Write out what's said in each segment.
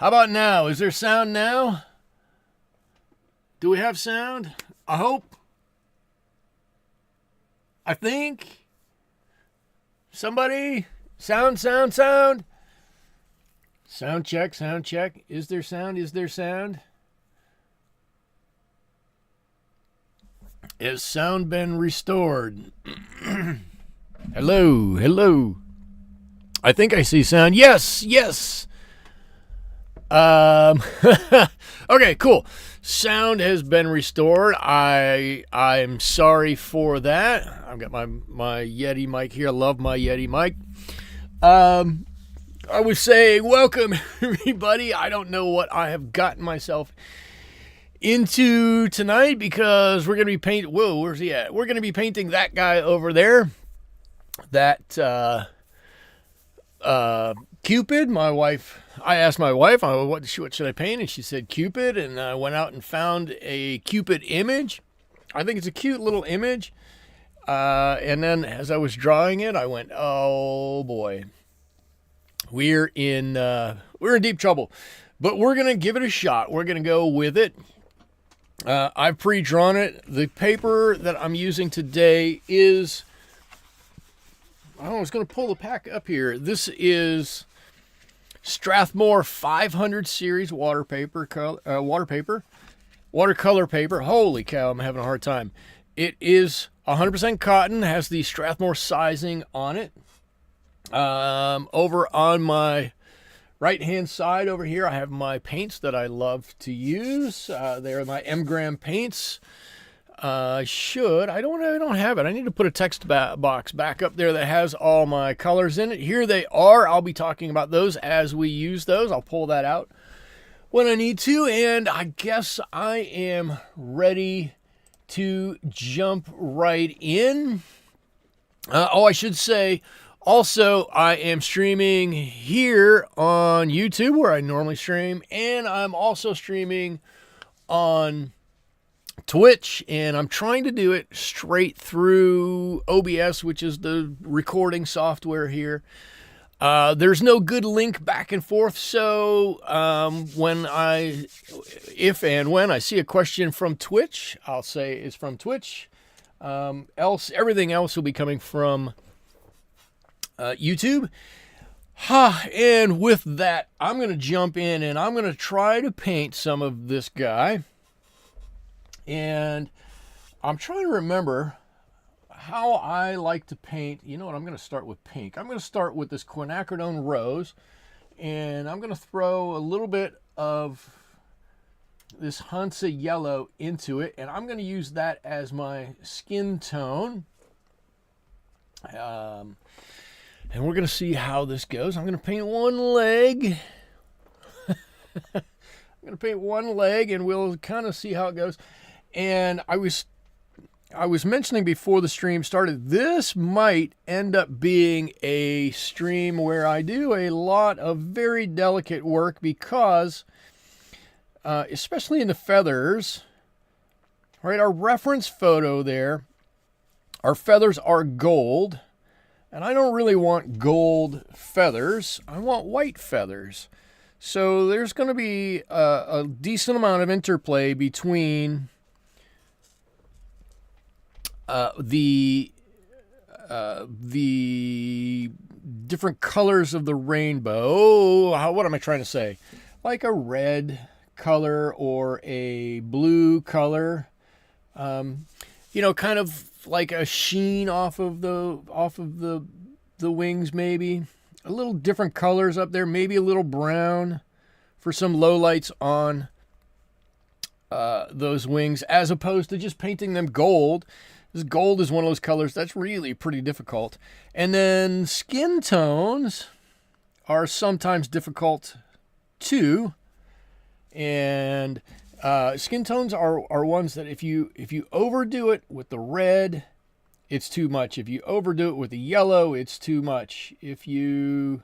How about now? Is there sound now? Do we have sound? I hope. I think. Somebody? Sound, sound, sound. Sound check, sound check. Is there sound? Is there sound? Has sound been restored? Hello, hello. I think I see sound. Yes, yes. Okay, cool. Sound has been restored. I'm sorry for that. I've got my Yeti mic here. I love my Yeti mic. I would say welcome everybody. I don't know what I have gotten myself into tonight because we're going to be painting. Whoa, where's he at? We're going to be painting that guy over there. That Cupid. My wife. I asked my wife, what should I paint? And she said Cupid. And I went out and found a Cupid image. I think it's a cute little image. And then as I was drawing it, I went, oh boy, we're in deep trouble. But we're gonna give it a shot. We're gonna go with it. I've pre-drawn it. The paper that I'm using today is, I was going to pull the pack up here. This is Strathmore 500 series watercolor paper. Holy cow, I'm having a hard time. It is 100% cotton, has the Strathmore sizing on it. Over on my right-hand side over here, I have my paints that I love to use. They're my M-gram paints. I don't have it. I need to put a text box back up there that has all my colors in it. Here they are. I'll be talking about those as we use those. I'll pull that out when I need to. And I guess I am ready to jump right in. I should say, also, I am streaming here on YouTube where I normally stream. And I'm also streaming on Twitch, and I'm trying to do it straight through OBS, which is the recording software here. There's no good link back and forth, so if and when I see a question from Twitch, I'll say it's from Twitch. Everything else will be coming from YouTube. And with that, I'm going to jump in, and I'm going to try to paint some of this guy. And I'm trying to remember how I like to paint. You know what? I'm going to start with pink. I'm going to start with this Quiacridone Rose. And I'm going to throw a little bit of this Hansa Yellow into it. And I'm going to use that as my skin tone. And we're going to see how this goes. I'm going to paint one leg. I'm going to paint one leg, and we'll kind of see how it goes. And I was mentioning before the stream started, this might end up being a stream where I do a lot of very delicate work because, especially in the feathers, right? Our reference photo there, our feathers are gold, and I don't really want gold feathers. I want white feathers. So there's going to be a decent amount of interplay between the different colors of the rainbow. What am I trying to say? Like a red color or a blue color. Kind of like a sheen off of the wings, maybe. A little different colors up there, maybe a little brown for some lowlights on those wings, as opposed to just painting them gold. This gold is one of those colors that's really pretty difficult. And then skin tones are sometimes difficult too. And skin tones are ones that if you overdo it with the red, it's too much. If you overdo it with the yellow, it's too much. If you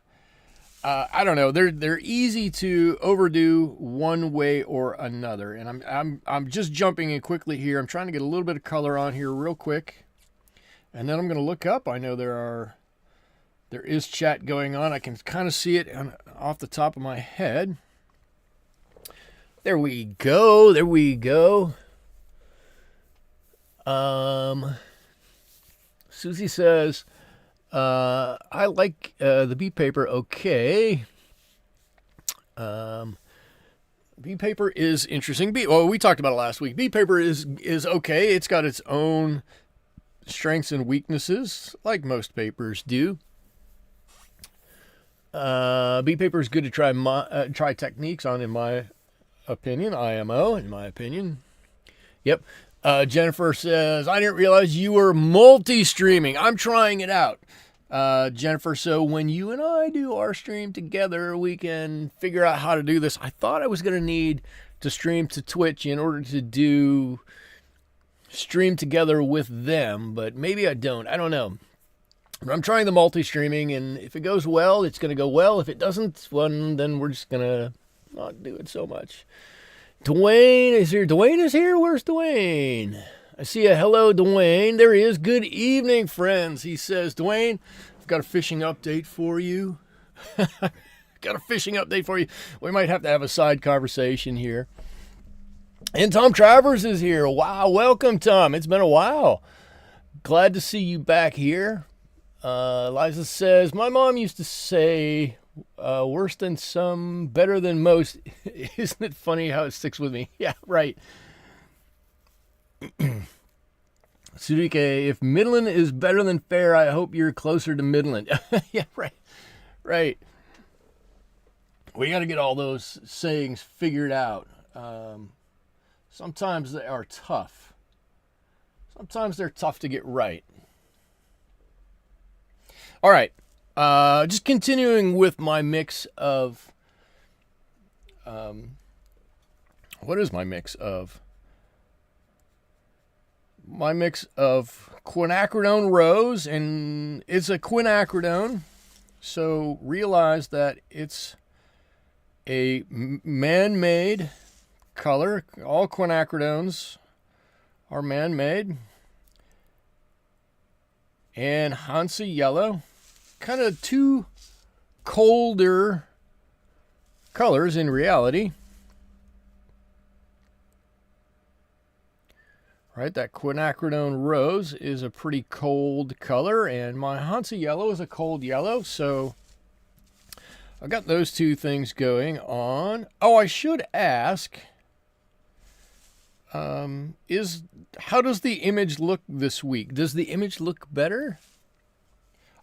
I don't know. They're easy to overdo one way or another. And I'm just jumping in quickly here. I'm trying to get a little bit of color on here real quick. And then I'm going to look up. I know there is chat going on. I can kind of see it off the top of my head. There we go. There we go. Susie says, I like the bee paper. Okay. Bee paper is interesting. Well, we talked about it last week. Bee paper is okay. It's got its own strengths and weaknesses, like most papers do. Bee paper is good to try techniques on, in my opinion. IMO, in my opinion. Yep. Jennifer says, I didn't realize you were multi-streaming. I'm trying it out. Jennifer, so when you and I do our stream together, we can figure out how to do this. I thought I was going to need to stream to Twitch in order to do stream together with them, but maybe I don't. I don't know. But I'm trying the multi-streaming, and if it goes well, it's going to go well. If it doesn't, well, then we're just going to not do it so much. Dwayne is here. Dwayne is here? Where's Dwayne? I see a hello, Dwayne. There he is. Good evening, friends. He says, Dwayne, I've got a fishing update for you. Got a fishing update for you. We might have to have a side conversation here. And Tom Travers is here. Wow, welcome, Tom. It's been a while. Glad to see you back here. Liza says, my mom used to say, worse than some, better than most. Isn't it funny how it sticks with me? Yeah, right. Sudike, if Midland is better than fair, I hope you're closer to Midland. Yeah, right. Right. We got to get all those sayings figured out. Sometimes they are tough. Sometimes they're tough to get right. All right. Just continuing with my mix of... what is my mix of? My mix of Quiacridone Rose, and it's a Quiacridone, so realize that it's a man-made color. All Quiacridones are man-made. And Hansa Yellow, kind of two colder colors in reality. Right, that Quiacridone Rose is a pretty cold color, and my Hansa Yellow is a cold yellow, so I got those two things going on. Oh, I should ask, how does the image look this week? Does the image look better?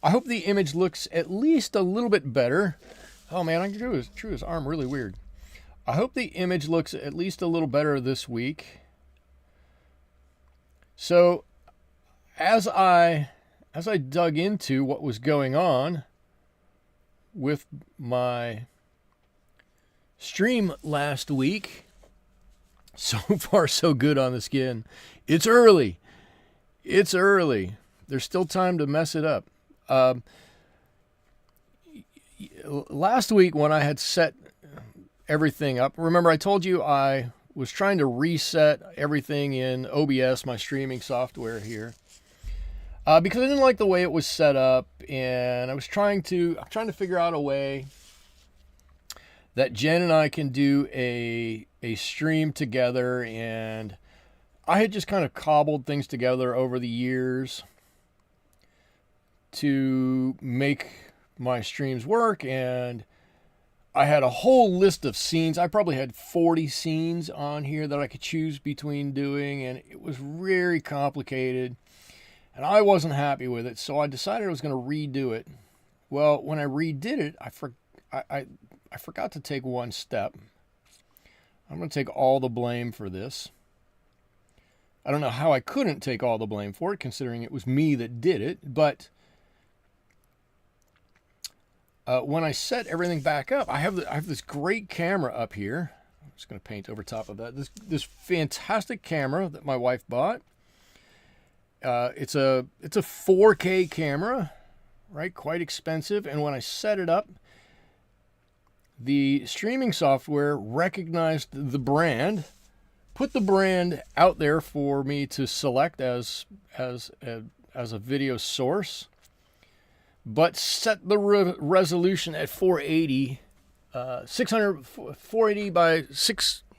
I hope the image looks at least a little bit better. Oh man, I drew his arm really weird. I hope the image looks at least a little better this week. So, as I dug into what was going on with my stream last week, so far so good on the skin. It's early. It's early. There's still time to mess it up. Last week when I had set everything up, remember I told you I was trying to reset everything in OBS, my streaming software here, because I didn't like the way it was set up, and I'm trying to figure out a way that Jen and I can do a stream together, and I had just kind of cobbled things together over the years to make my streams work, and I had a whole list of scenes. I probably had 40 scenes on here that I could choose between doing, and it was very complicated, and I wasn't happy with it, so I decided I was going to redo it. Well, when I redid it, I forgot to take one step. I'm going to take all the blame for this. I don't know how I couldn't take all the blame for it, considering it was me that did it, but when I set everything back up, I have this great camera up here. I'm just going to paint over top of that. This fantastic camera that my wife bought. It's a 4K camera, right? Quite expensive. And when I set it up, the streaming software recognized the brand, put the brand out there for me to select as a video source, but set the resolution at 480, 480 by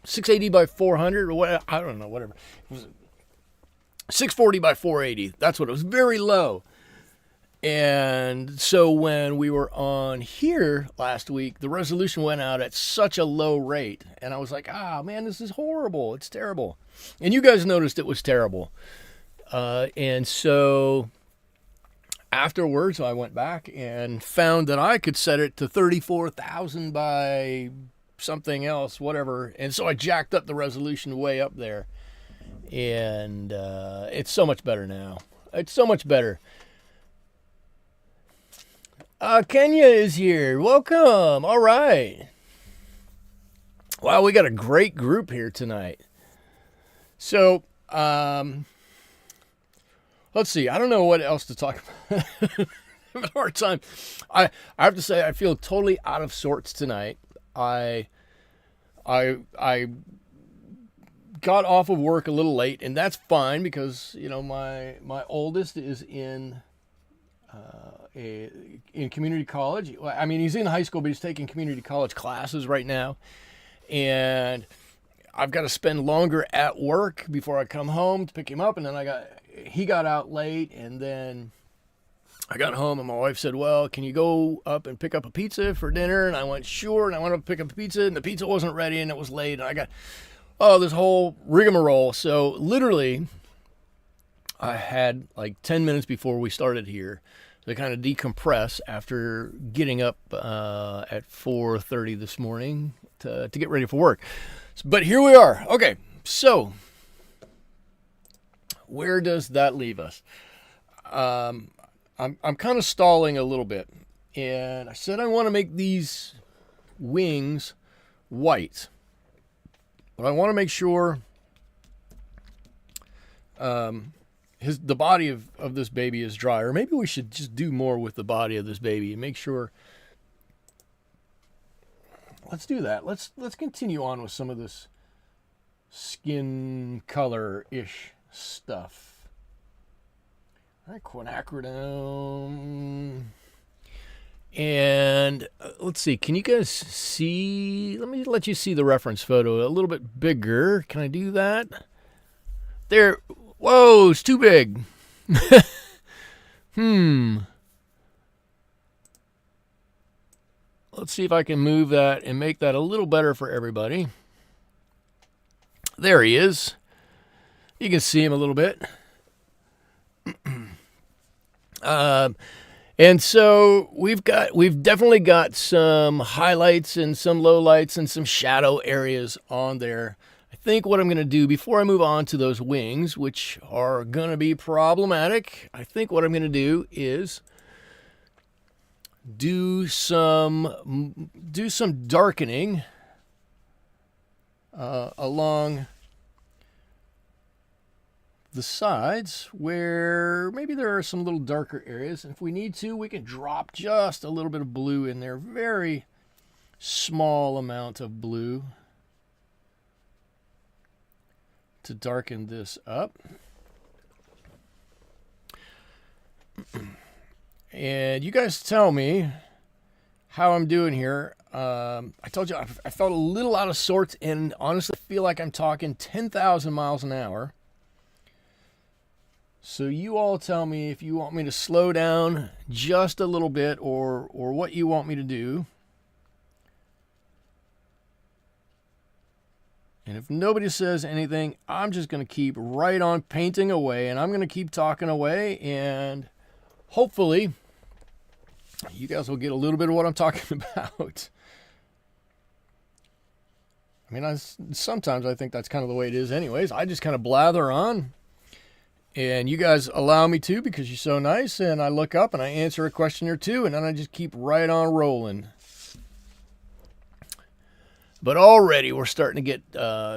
680 by 400 or what? I don't know, whatever. It was 640 by 480. That's what it was. Very low. And so when we were on here last week, the resolution went out at such a low rate. And I was like, man, this is horrible. It's terrible. And you guys noticed it was terrible. And so afterwards, I went back and found that I could set it to 34,000 by something else, whatever. And so I jacked up the resolution way up there. And it's so much better now. It's so much better. Kenya is here. Welcome. All right. Wow, we got a great group here tonight. So, let's see. I don't know what else to talk about. I have a hard time. I have to say I feel totally out of sorts tonight. I got off of work a little late, and that's fine because, you know, my oldest is in community college. I mean, he's in high school, but he's taking community college classes right now. And I've got to spend longer at work before I come home to pick him up. And then he got out late, and then I got home and my wife said, well, can you go up and pick up a pizza for dinner? And I went, sure. And I went up to pick up a pizza, and the pizza wasn't ready, and it was late. And I got, this whole rigmarole. So literally, I had like 10 minutes before we started here to kind of decompress after getting up at 4:30 this morning to get ready for work. But here we are. Okay, so where does that leave us? I'm kind of stalling a little bit, and I said I want to make these wings white, but I want to make sure the body of this baby is dry. Or maybe we should just do more with the body of this baby and make sure. Let's do that. Let's continue on with some of this skin color-ish stuff. All right, Quiacridone. And let's see. Can you guys see? Let me let you see the reference photo a little bit bigger. Can I do that? There. Whoa, it's too big. Let's see if I can move that and make that a little better for everybody. There he is. You can see him a little bit. And so we've definitely got some highlights and some lowlights and some shadow areas on there. I think what I'm going to do before I move on to those wings, which are going to be problematic, I think what I'm going to do is do some darkening along the sides where maybe there are some little darker areas. And if we need to, we can drop just a little bit of blue in there. Very small amount of blue to darken this up. And you guys tell me how I'm doing here. I told you I felt a little out of sorts, and honestly feel like I'm talking 10,000 miles an hour. So you all tell me if you want me to slow down just a little bit or what you want me to do. And if nobody says anything, I'm just going to keep right on painting away, and I'm going to keep talking away, and hopefully you guys will get a little bit of what I'm talking about. I mean, sometimes I think that's kind of the way it is anyways. I just kind of blather on, and you guys allow me to because you're so nice, and I look up and I answer a question or two, and then I just keep right on rolling. But already we're starting to get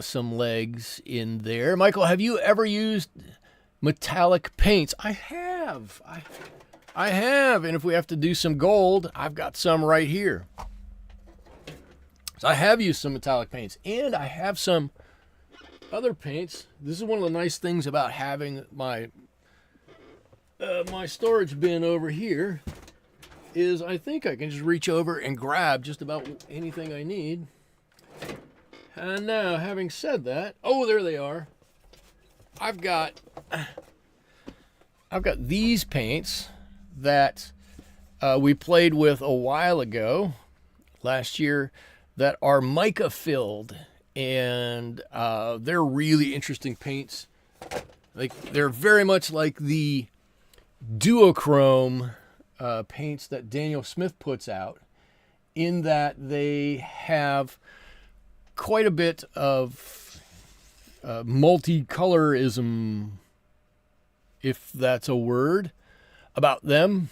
some legs in there. Michael, have you ever used metallic paints? I have. I have. And if we have to do some gold, I've got some right here. So I have used some metallic paints. And I have some other paints. This is one of the nice things about having my storage bin over here is I think I can just reach over and grab just about anything I need. And now, having said that, oh, there they are. I've got these paints that we played with a while ago, last year, that are mica filled, and they're really interesting paints. They're very much like the duochrome paints that Daniel Smith puts out, in that they have quite a bit of multicolorism, if that's a word, about them.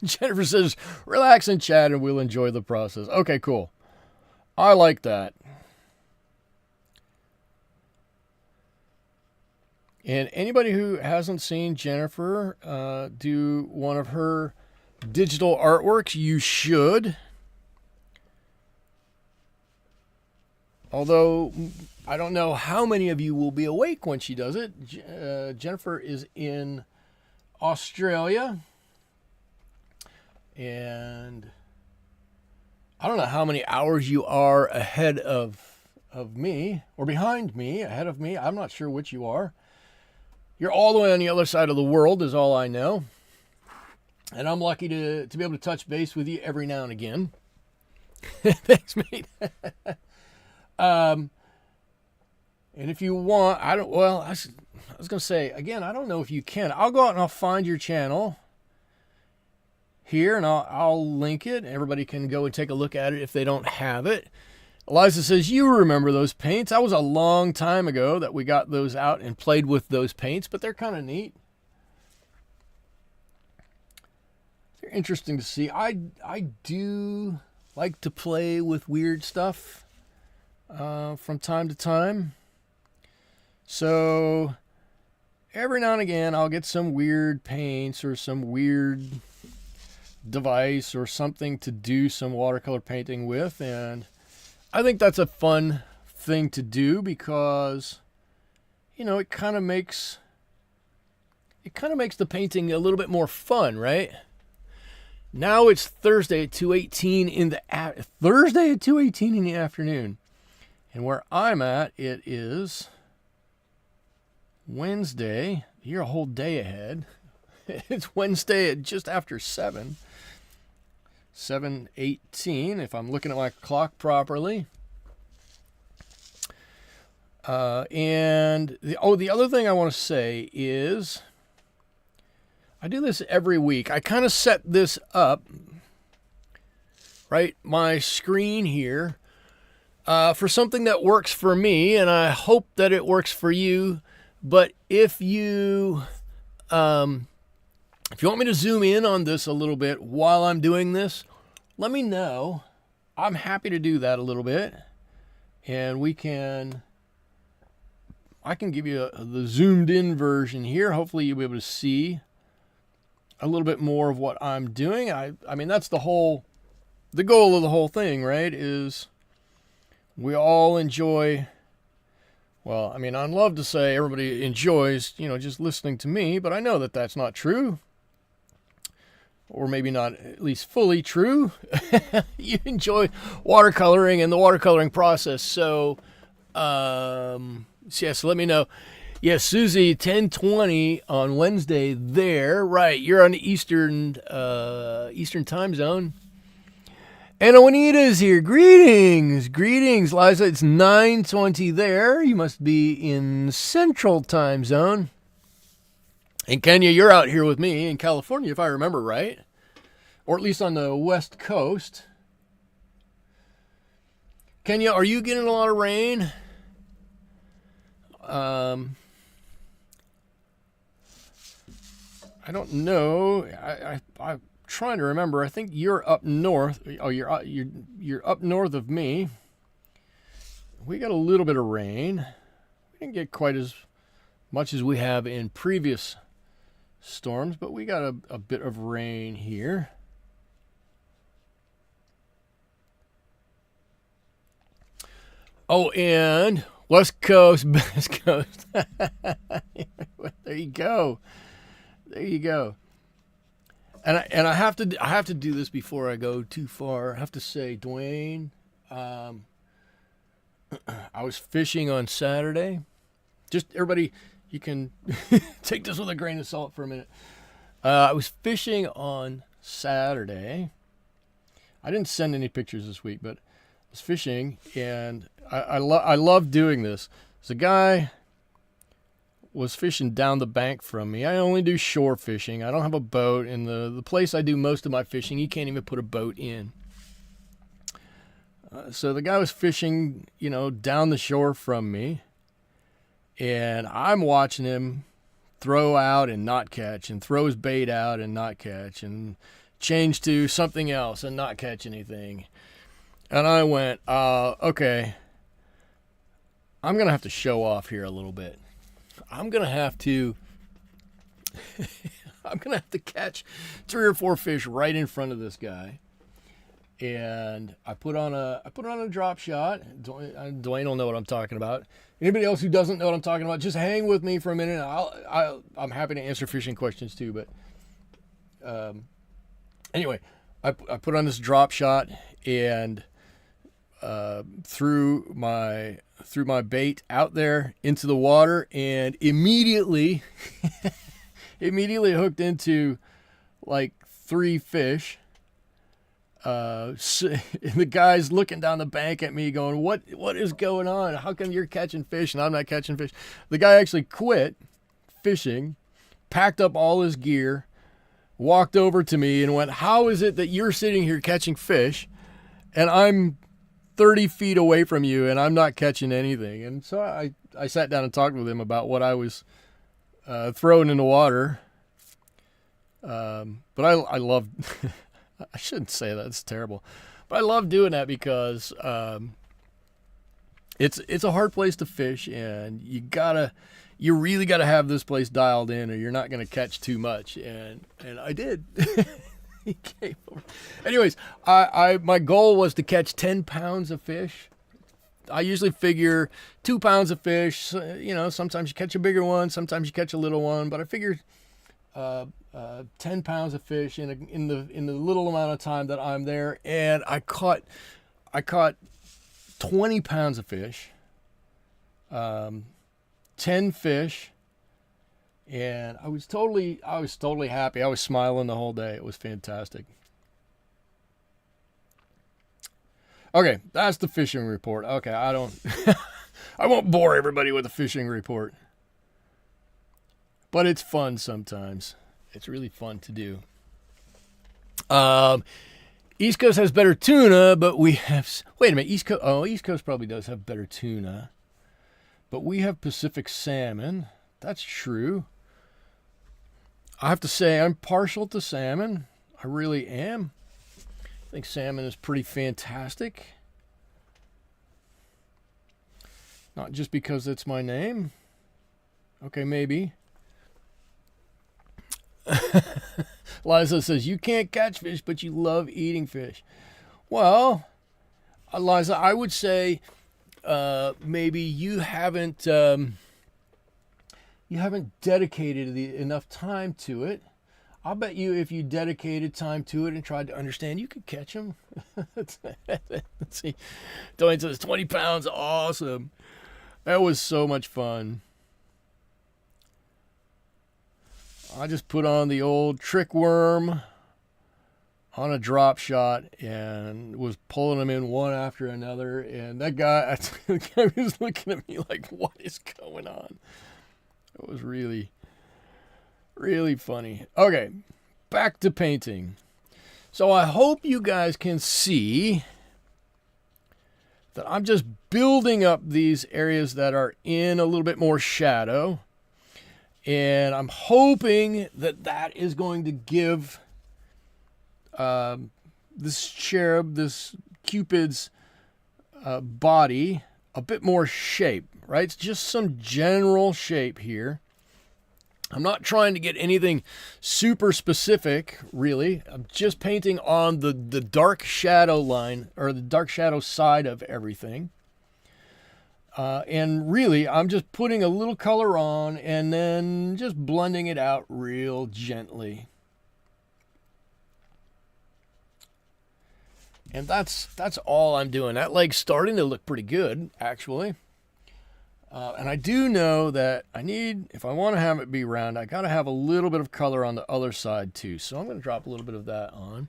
Jennifer says, relax and chat and we'll enjoy the process. Okay, cool. I like that. And anybody who hasn't seen Jennifer do one of her digital artworks, you should. Although, I don't know how many of you will be awake when she does it. Jennifer is in Australia. And I don't know how many hours you are ahead of me, or behind me, ahead of me. I'm not sure which you are. You're all the way on the other side of the world, is all I know. And I'm lucky to be able to touch base with you every now and again. Thanks, mate. And if you want, I was going to say, again, I don't know if you can. I'll go out and I'll find your channel here, and I'll link it. Everybody can go and take a look at it if they don't have it. Eliza says, you remember those paints. That was a long time ago that we got those out and played with those paints, but they're kind of neat. They're interesting to see. I do like to play with weird stuff from time to time. So every now and again, I'll get some weird paints or some weird device or something to do some watercolor painting with, and I think that's a fun thing to do because, you know, it kind of makes the painting a little bit more fun, right? Now it's Thursday at 2:18 in the afternoon, and where I'm at, it is Wednesday. You're a whole day ahead. It's Wednesday at just after 7:18, if I'm looking at my clock properly. And the other thing I want to say is, I do this every week. I kind of set this up, right, my screen here, for something that works for me, and I hope that it works for you. But if you want me to zoom in on this a little bit while I'm doing this, let me know. I'm happy to do that a little bit. And I can give you the zoomed in version here. Hopefully you'll be able to see a little bit more of what I'm doing. I mean, that's the goal of the whole thing, right? Is we all enjoy, well, I mean, I'd love to say everybody enjoys, just listening to me, but I know that that's not true. Or maybe not at least fully true. You enjoy watercoloring and the watercoloring process. So, so let me know. Yes, Susie, 10:20 on Wednesday there. Right, you're on the Eastern time zone. Anna Juanita is here. Greetings. Liza, it's 9:20 there. You must be in Central time zone. And Kenya, you're out here with me in California, if I remember right. Or at least on the West Coast. Kenya, are you getting a lot of rain? I don't know. I'm trying to remember. I think you're up north. Oh, you're up north of me. We got a little bit of rain. We didn't get quite as much as we have in previous storms, but we got a bit of rain here. Oh, and West Coast, West Coast. There you go. And I have to do this before I go too far. I have to say, Dwayne, I was fishing on Saturday. Just everybody, you can take this with a grain of salt for a minute. I was fishing on Saturday. I didn't send any pictures this week, but I was fishing, and I love doing this. So a guy was fishing down the bank from me. I only do shore fishing. I don't have a boat. In the place I do most of my fishing, you can't even put a boat in. So the guy was fishing, you know, down the shore from me, and I'm watching him throw out and not catch, and throw his bait out and not catch, and change to something else and not catch anything. And I went, okay, I'm going to have to show off here a little bit. I'm going to have to catch 3 or 4 fish right in front of this guy. And I put on a drop shot. Dwayne will know what I'm talking about. Anybody else who doesn't know what I'm talking about, just hang with me for a minute. I'm happy to answer fishing questions too. But anyway, I put on this drop shot and threw my bait out there into the water, and immediately hooked into like 3 fish. The guy's looking down the bank at me going, what is going on? How come you're catching fish and I'm not catching fish? The guy actually quit fishing, packed up all his gear, walked over to me and went, how is it that you're sitting here catching fish and I'm 30 feet away from you and I'm not catching anything? And so I sat down and talked with him about what I was throwing in the water. But I love... I shouldn't say that. It's terrible. But I love doing that because it's a hard place to fish, and you really gotta have this place dialed in, or you're not gonna catch too much. And I did. He came over. Anyways, my goal was to catch 10 pounds of fish. I usually figure 2 pounds of fish. You know, sometimes you catch a bigger one, sometimes you catch a little one, but I figured 10 pounds of fish in the little amount of time that I'm there, and I caught 20 pounds of fish, 10 fish, and I was totally happy. I was smiling the whole day. It was fantastic. Okay, that's the fishing report. Okay, I won't bore everybody with a fishing report, but it's fun sometimes. It's really fun to do. East Coast has better tuna, but we have... Wait a minute. East Coast probably does have better tuna. But we have Pacific salmon. That's true. I have to say I'm partial to salmon. I really am. I think salmon is pretty fantastic. Not just because it's my name. Okay, maybe. Liza says, you can't catch fish, but you love eating fish. Well, Liza, I would say maybe you haven't dedicated enough time to it. I'll bet you if you dedicated time to it and tried to understand, you could catch them. Let's see. Dwayne says 20 pounds. Awesome. That was so much fun. I just put on the old trick worm on a drop shot and was pulling them in one after another. And that guy, the guy was looking at me like, what is going on? It was really, really funny. Okay, back to painting. So I hope you guys can see that I'm just building up these areas that are in a little bit more shadow. And I'm hoping that is going to give this cherub, this Cupid's body a bit more shape, right? It's just some general shape here. I'm not trying to get anything super specific, really. I'm just painting on the dark shadow line, or the dark shadow side of everything. And really, I'm just putting a little color on and then just blending it out real gently. And that's all I'm doing. That leg's starting to look pretty good, actually. And I do know that if I want to have it be round, I got to have a little bit of color on the other side too. So I'm going to drop a little bit of that on.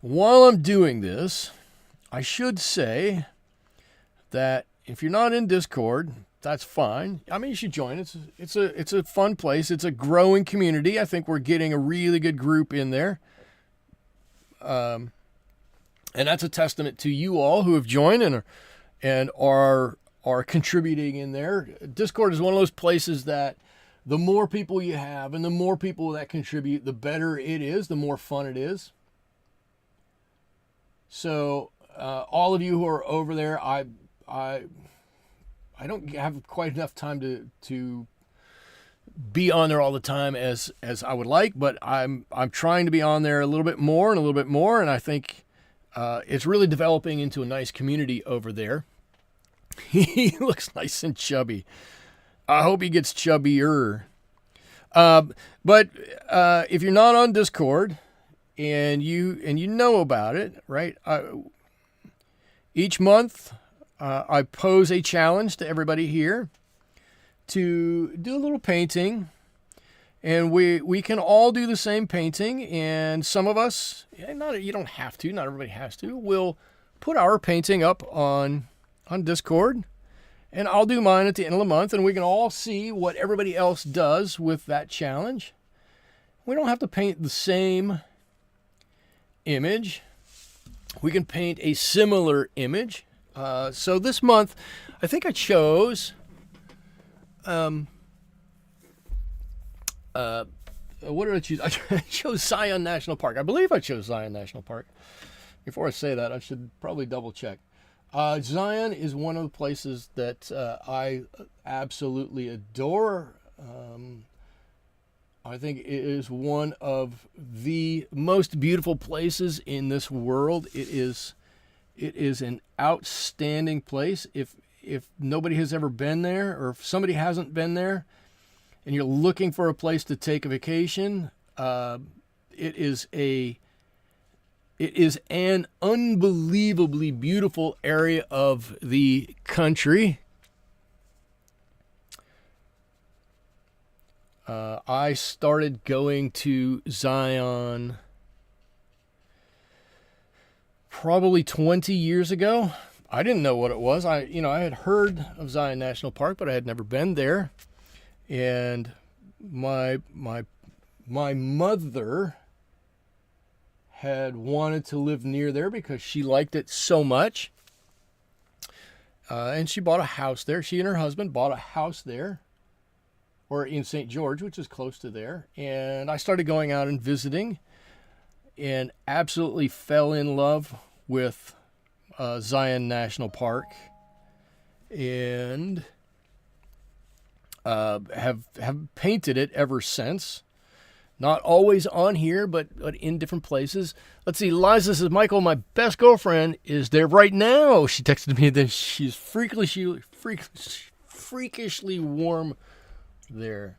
While I'm doing this, I should say that if you're not in Discord, that's fine. I mean, you should join. It's a fun place. It's a growing community. I think we're getting a really good group in there. And that's a testament to you all who have joined and are contributing in there. Discord is one of those places that the more people you have and the more people that contribute, the better it is, the more fun it is. So all of you who are over there, I don't have quite enough time to be on there all the time as I would like, but I'm trying to be on there a little bit more and a little bit more, and I think it's really developing into a nice community over there. He looks nice and chubby. I hope he gets chubbier. But if you're not on Discord and you know about it, right? Each month I pose a challenge to everybody here to do a little painting, and we can all do the same painting. And some of us, you don't have to, not everybody has to. We'll put our painting up on Discord, and I'll do mine at the end of the month, and we can all see what everybody else does with that challenge. We don't have to paint the same image. We can paint a similar image. So this month, I think I chose what did I choose? I chose Zion National Park. I believe I chose Zion National Park. Before I say that, I should probably double check. Zion is one of the places that I absolutely adore. I think it is one of the most beautiful places in this world. It is an outstanding place. If nobody has ever been there, or if somebody hasn't been there, and you're looking for a place to take a vacation, it is an unbelievably beautiful area of the country. I started going to Zion probably 20 years ago. I didn't know what it was. I had heard of Zion National Park, but I had never been there. And my mother had wanted to live near there because she liked it so much. And she bought a house there. She and her husband bought a house there, or in St. George, which is close to there. And I started going out and visiting and absolutely fell in love with Zion National Park, and have painted it ever since. Not always on here, but in different places. Let's see. Liza says, Michael, my best girlfriend is there right now. She texted me that she's freakishly warm there.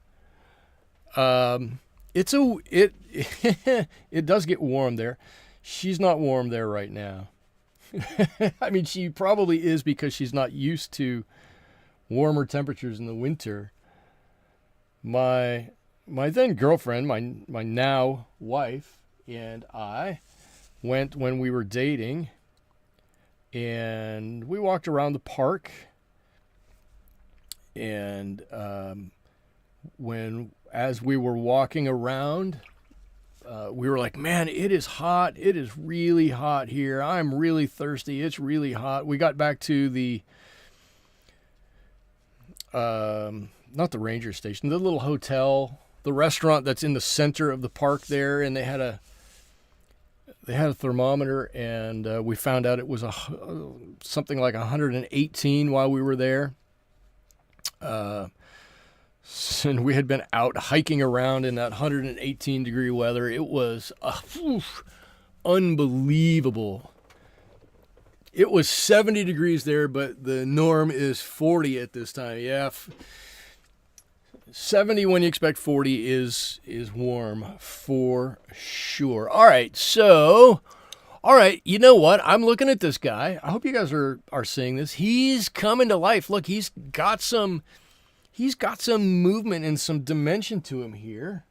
It does get warm there. She's not warm there right now. I mean, she probably is because she's not used to warmer temperatures in the winter. My then girlfriend, my now wife, and I went when we were dating, and we walked around the park, and as we were walking around, we were like, man, it is hot. It is really hot here. I'm really thirsty. It's really hot. We got back to the not the ranger station, the little hotel, the restaurant that's in the center of the park there, and they had a thermometer, and we found out it was something like 118 while we were there. And we had been out hiking around in that 118 degree weather. It was unbelievable. It was 70 degrees there, but the norm is 40 at this time. Yeah, 70 when you expect 40 is warm for sure. All right, so All right, you know what? I'm looking at this guy. I hope you guys are seeing this. He's coming to life. Look, he's got some movement and some dimension to him here.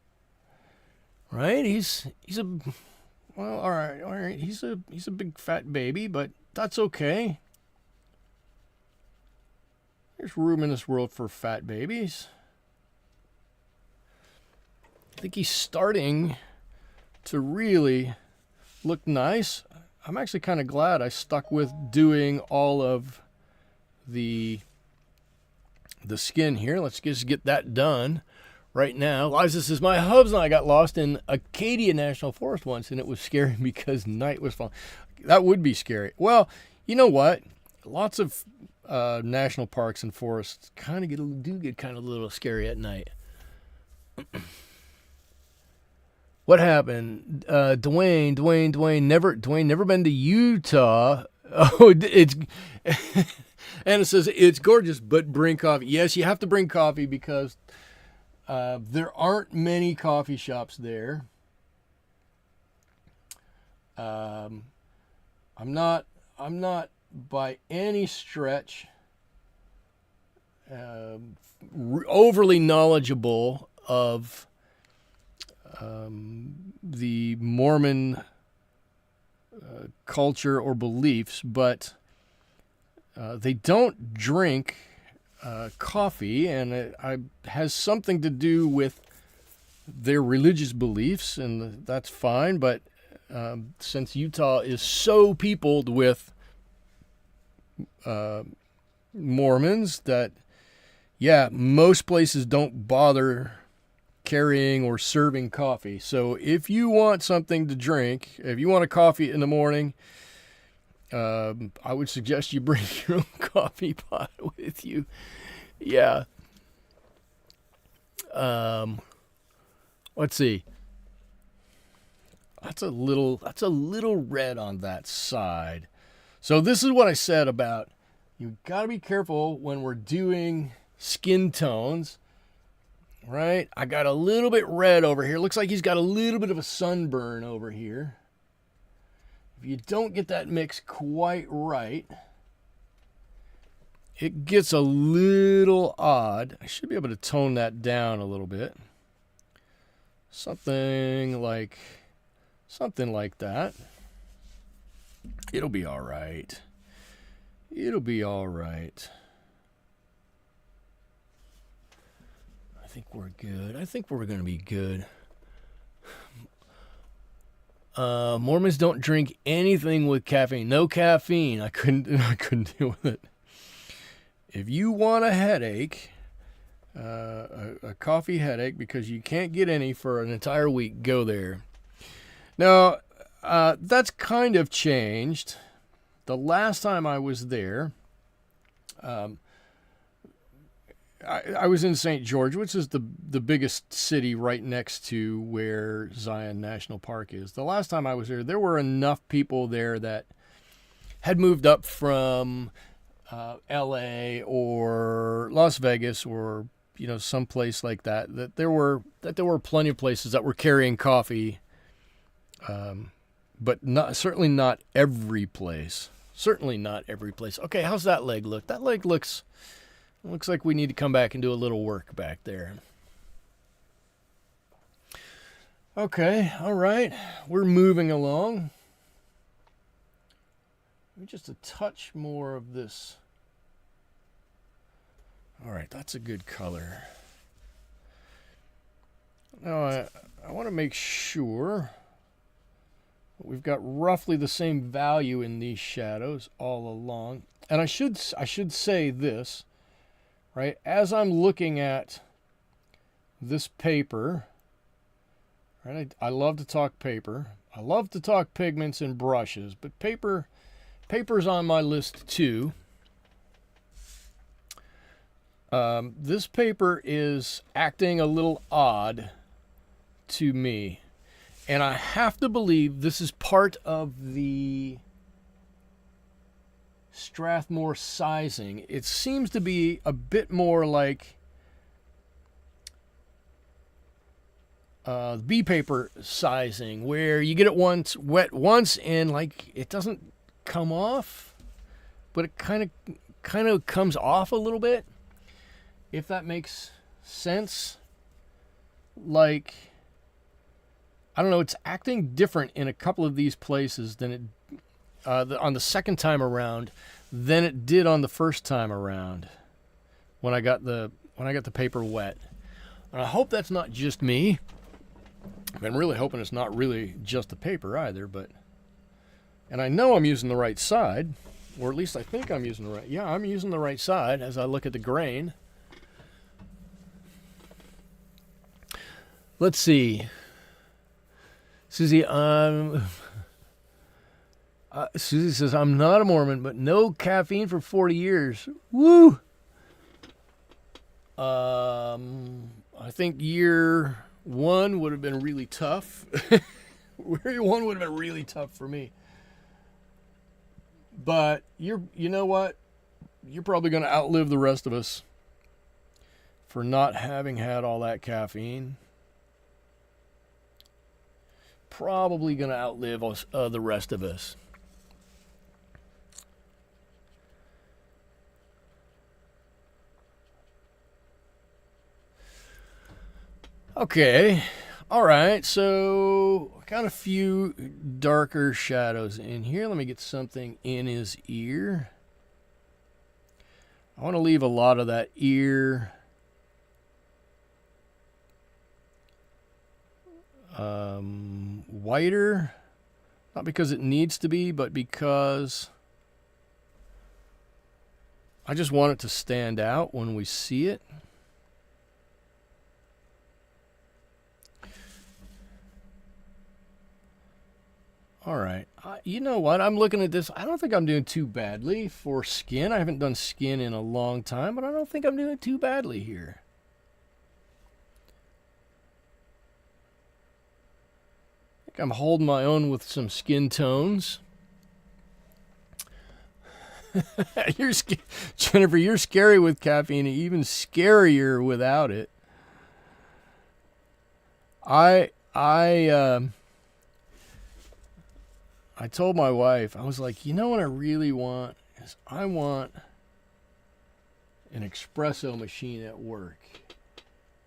Right? He's a well, all right. He's a big fat baby, but that's okay. There's room in this world for fat babies. I think he's starting to really look nice. I'm actually kind of glad I stuck with doing all of the skin here. Let's just get that done right now. Aliz, this is my hubs, and I got lost in Acadia National Forest once, and it was scary because night was falling. That would be scary. Well, you know what? Lots of national parks and forests kind of do get kind of a little scary at night. What happened? Dwayne never been to Utah. Oh, it's and it says it's gorgeous, but bring coffee. Yes, you have to bring coffee because there aren't many coffee shops there. I'm not by any stretch overly knowledgeable of the Mormon culture or beliefs, but they don't drink coffee, and it has something to do with their religious beliefs, and that's fine. But since Utah is so peopled with Mormons, that yeah, most places don't bother carrying or serving coffee. So if you want something to drink, if you want a coffee in the morning, I would suggest you bring your own coffee pot with you. Yeah. Let's see. That's a little red on that side. So this is what I said about you got to be careful when we're doing skin tones. Right? I got a little bit red over here. Looks like he's got a little bit of a sunburn over here. If you don't get that mix quite right, it gets a little odd. I should be able to tone that down a little bit. Something like that. It'll be all right. It'll be all right. I think we're good. I think we're going to be good. Mormons don't drink anything with caffeine. No caffeine. I couldn't deal with it. If you want a headache, a coffee headache, because you can't get any for an entire week, go there. Now, that's kind of changed. The last time I was there, I was in St. George, which is the biggest city right next to where Zion National Park is. The last time I was there were enough people there that had moved up from L.A. or Las Vegas or someplace like that. That there were plenty of places that were carrying coffee, but certainly not every place. Certainly not every place. Okay, how's that leg look? That leg looks like we need to come back and do a little work back there. Okay, all right. We're moving along. Maybe just a touch more of this. All right, that's a good color. Now, I want to make sure we've got roughly the same value in these shadows all along. And I should say this. Right, as I'm looking at this paper, right, I love to talk paper. I love to talk pigments and brushes, but paper's on my list too. This paper is acting a little odd to me, and I have to believe this is part of the Strathmore sizing. It seems to be a bit more like bee paper sizing, where you get it wet once and like it doesn't come off, but it kind of comes off a little bit, if that makes sense. Like, I don't know, it's acting different in a couple of these places than it on the second time around than it did on the first time around when I got the paper wet. And I hope that's not just me. I'm really hoping it's not really just the paper either, but, and I know I'm using the right side, or at least I think I'm using the right, yeah, I'm using the right side as I look at the grain. Let's see. Susie, Susie says, I'm not a Mormon, but no caffeine for 40 years. Woo! I think year one would have been really tough. Year one would have been really tough for me. But you know what? You're probably going to outlive the rest of us for not having had all that caffeine. Probably going to outlive us, the rest of us. Okay, all right, so I got a few darker shadows in here. Let me get something in his ear. I want to leave a lot of that ear whiter, not because it needs to be, but because I just want it to stand out when we see it. All right, you know what? I'm looking at this. I don't think I'm doing too badly for skin. I haven't done skin in a long time, but I don't think I'm doing too badly here. I think I'm holding my own with some skin tones. Jennifer, you're scary with caffeine, even scarier without it. I told my wife, I was like, you know what I really want is I want an espresso machine at work.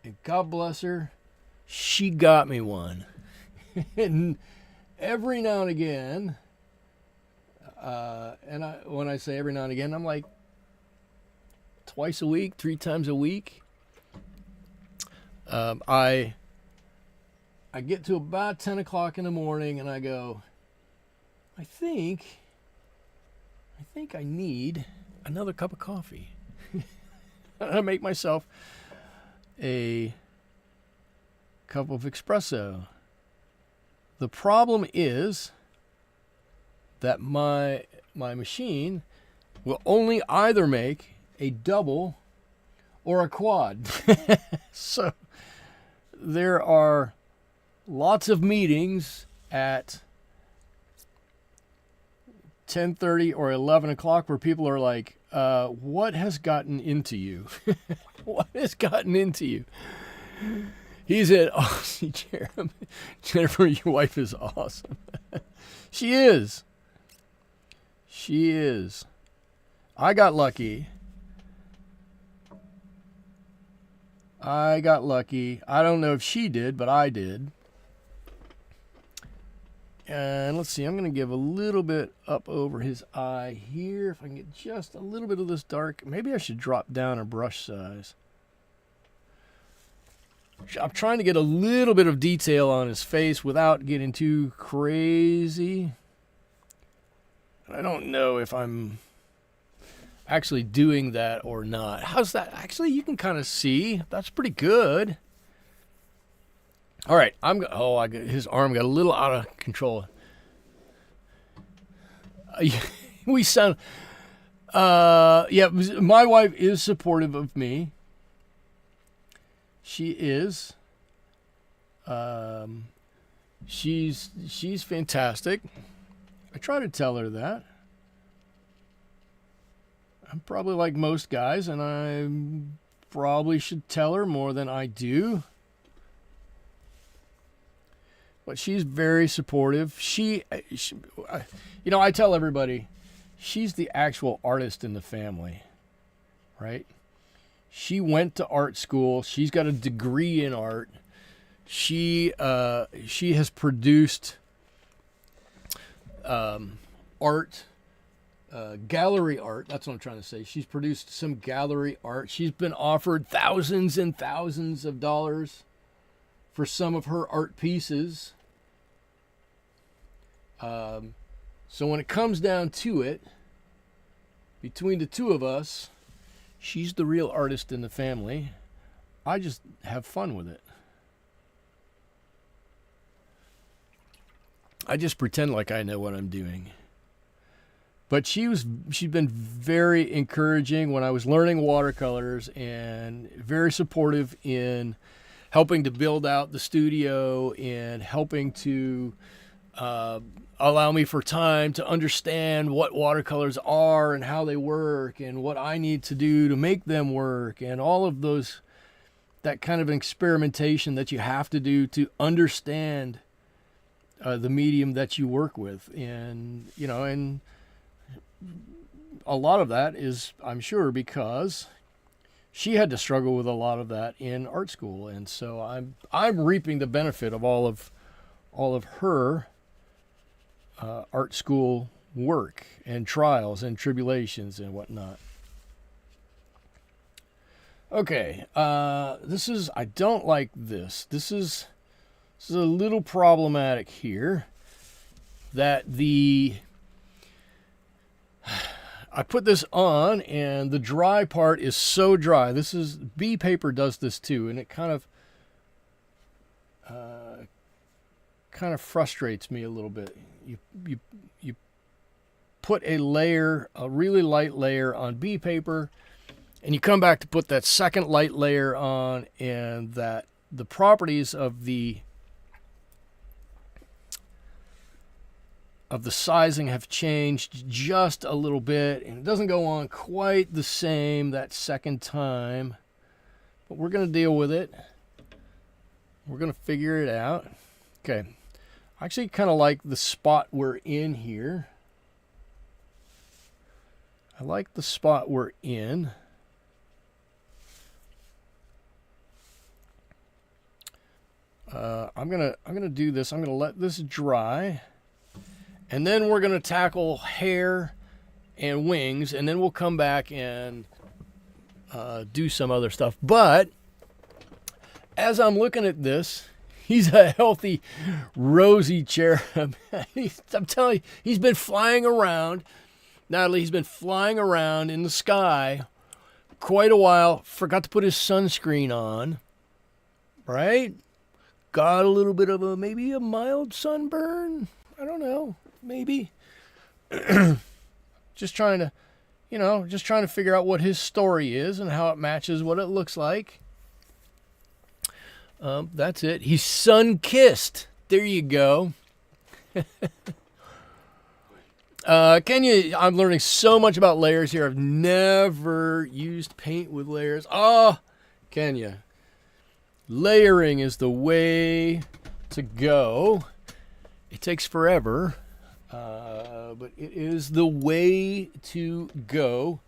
And God bless her, she got me one. And every now and again, when I say every now and again, I'm like twice a week, 3 times a week. I get to about 10 o'clock in the morning and I go, I think I need another cup of coffee. I make myself a cup of espresso. The problem is that my machine will only either make a double or a quad. So there are lots of meetings at 10:30 or 11 o'clock where people are like, what has gotten into you? What has gotten into you? He's at Aussie Cherub. Jennifer, your wife is awesome. She is. She is. I got lucky. I don't know if she did, but I did. And let's see, I'm going to give a little bit up over his eye here. If I can get just a little bit of this dark. Maybe I should drop down a brush size. I'm trying to get a little bit of detail on his face without getting too crazy. I don't know if I'm actually doing that or not. How's that? Actually, you can kind of see. That's pretty good. All right, his arm got a little out of control. We sound, yeah, my wife is supportive of me. She is. She's fantastic. I try to tell her that. I'm probably like most guys, and I probably should tell her more than I do. but she's very supportive. She, you know, I tell everybody, she's the actual artist in the family, right? She went to art school. She's got a degree in art. She has produced art, gallery art. That's what I'm trying to say. She's produced some gallery art. She's been offered thousands and thousands of dollars for some of her art pieces. So when it comes down to it, between the two of us, she's the real artist in the family. I just have fun with it. I just pretend like I know what I'm doing. But she's been very encouraging when I was learning watercolors, and very supportive in helping to build out the studio and helping to allow me for time to understand what watercolors are and how they work and what I need to do to make them work, and all of those, that kind of experimentation that you have to do to understand the medium that you work with. And, you know, and a lot of that is, I'm sure, because she had to struggle with a lot of that in art school. And so I'm reaping the benefit of all of her art school work and trials and tribulations and whatnot. Okay, I don't like this. This is a little problematic here, that I put this on and the dry part is so dry. B paper does this too, and it kind of frustrates me a little bit. You put a really light layer on B paper, and you come back to put that second light layer on, and that the properties of the sizing have changed just a little bit, and it doesn't go on quite the same that second time, but we're going to deal with it. We're going to figure it out. Okay. I actually kind of like the spot we're in here. I like the spot we're in. I'm gonna do this. I'm gonna let this dry, and then we're gonna tackle hair and wings, and then we'll come back and do some other stuff. But as I'm looking at this, he's a healthy, rosy cherub. I'm telling you, he's been flying around. Natalie, he's been flying around in the sky quite a while. Forgot to put his sunscreen on, right? Got a little bit of maybe a mild sunburn. I don't know, maybe. just trying to figure out what his story is and how it matches what it looks like. That's it. He's sun-kissed. There you go. Kenya, I'm learning so much about layers here. I've never used paint with layers. Oh, Kenya. Layering is the way to go. It takes forever, but it is the way to go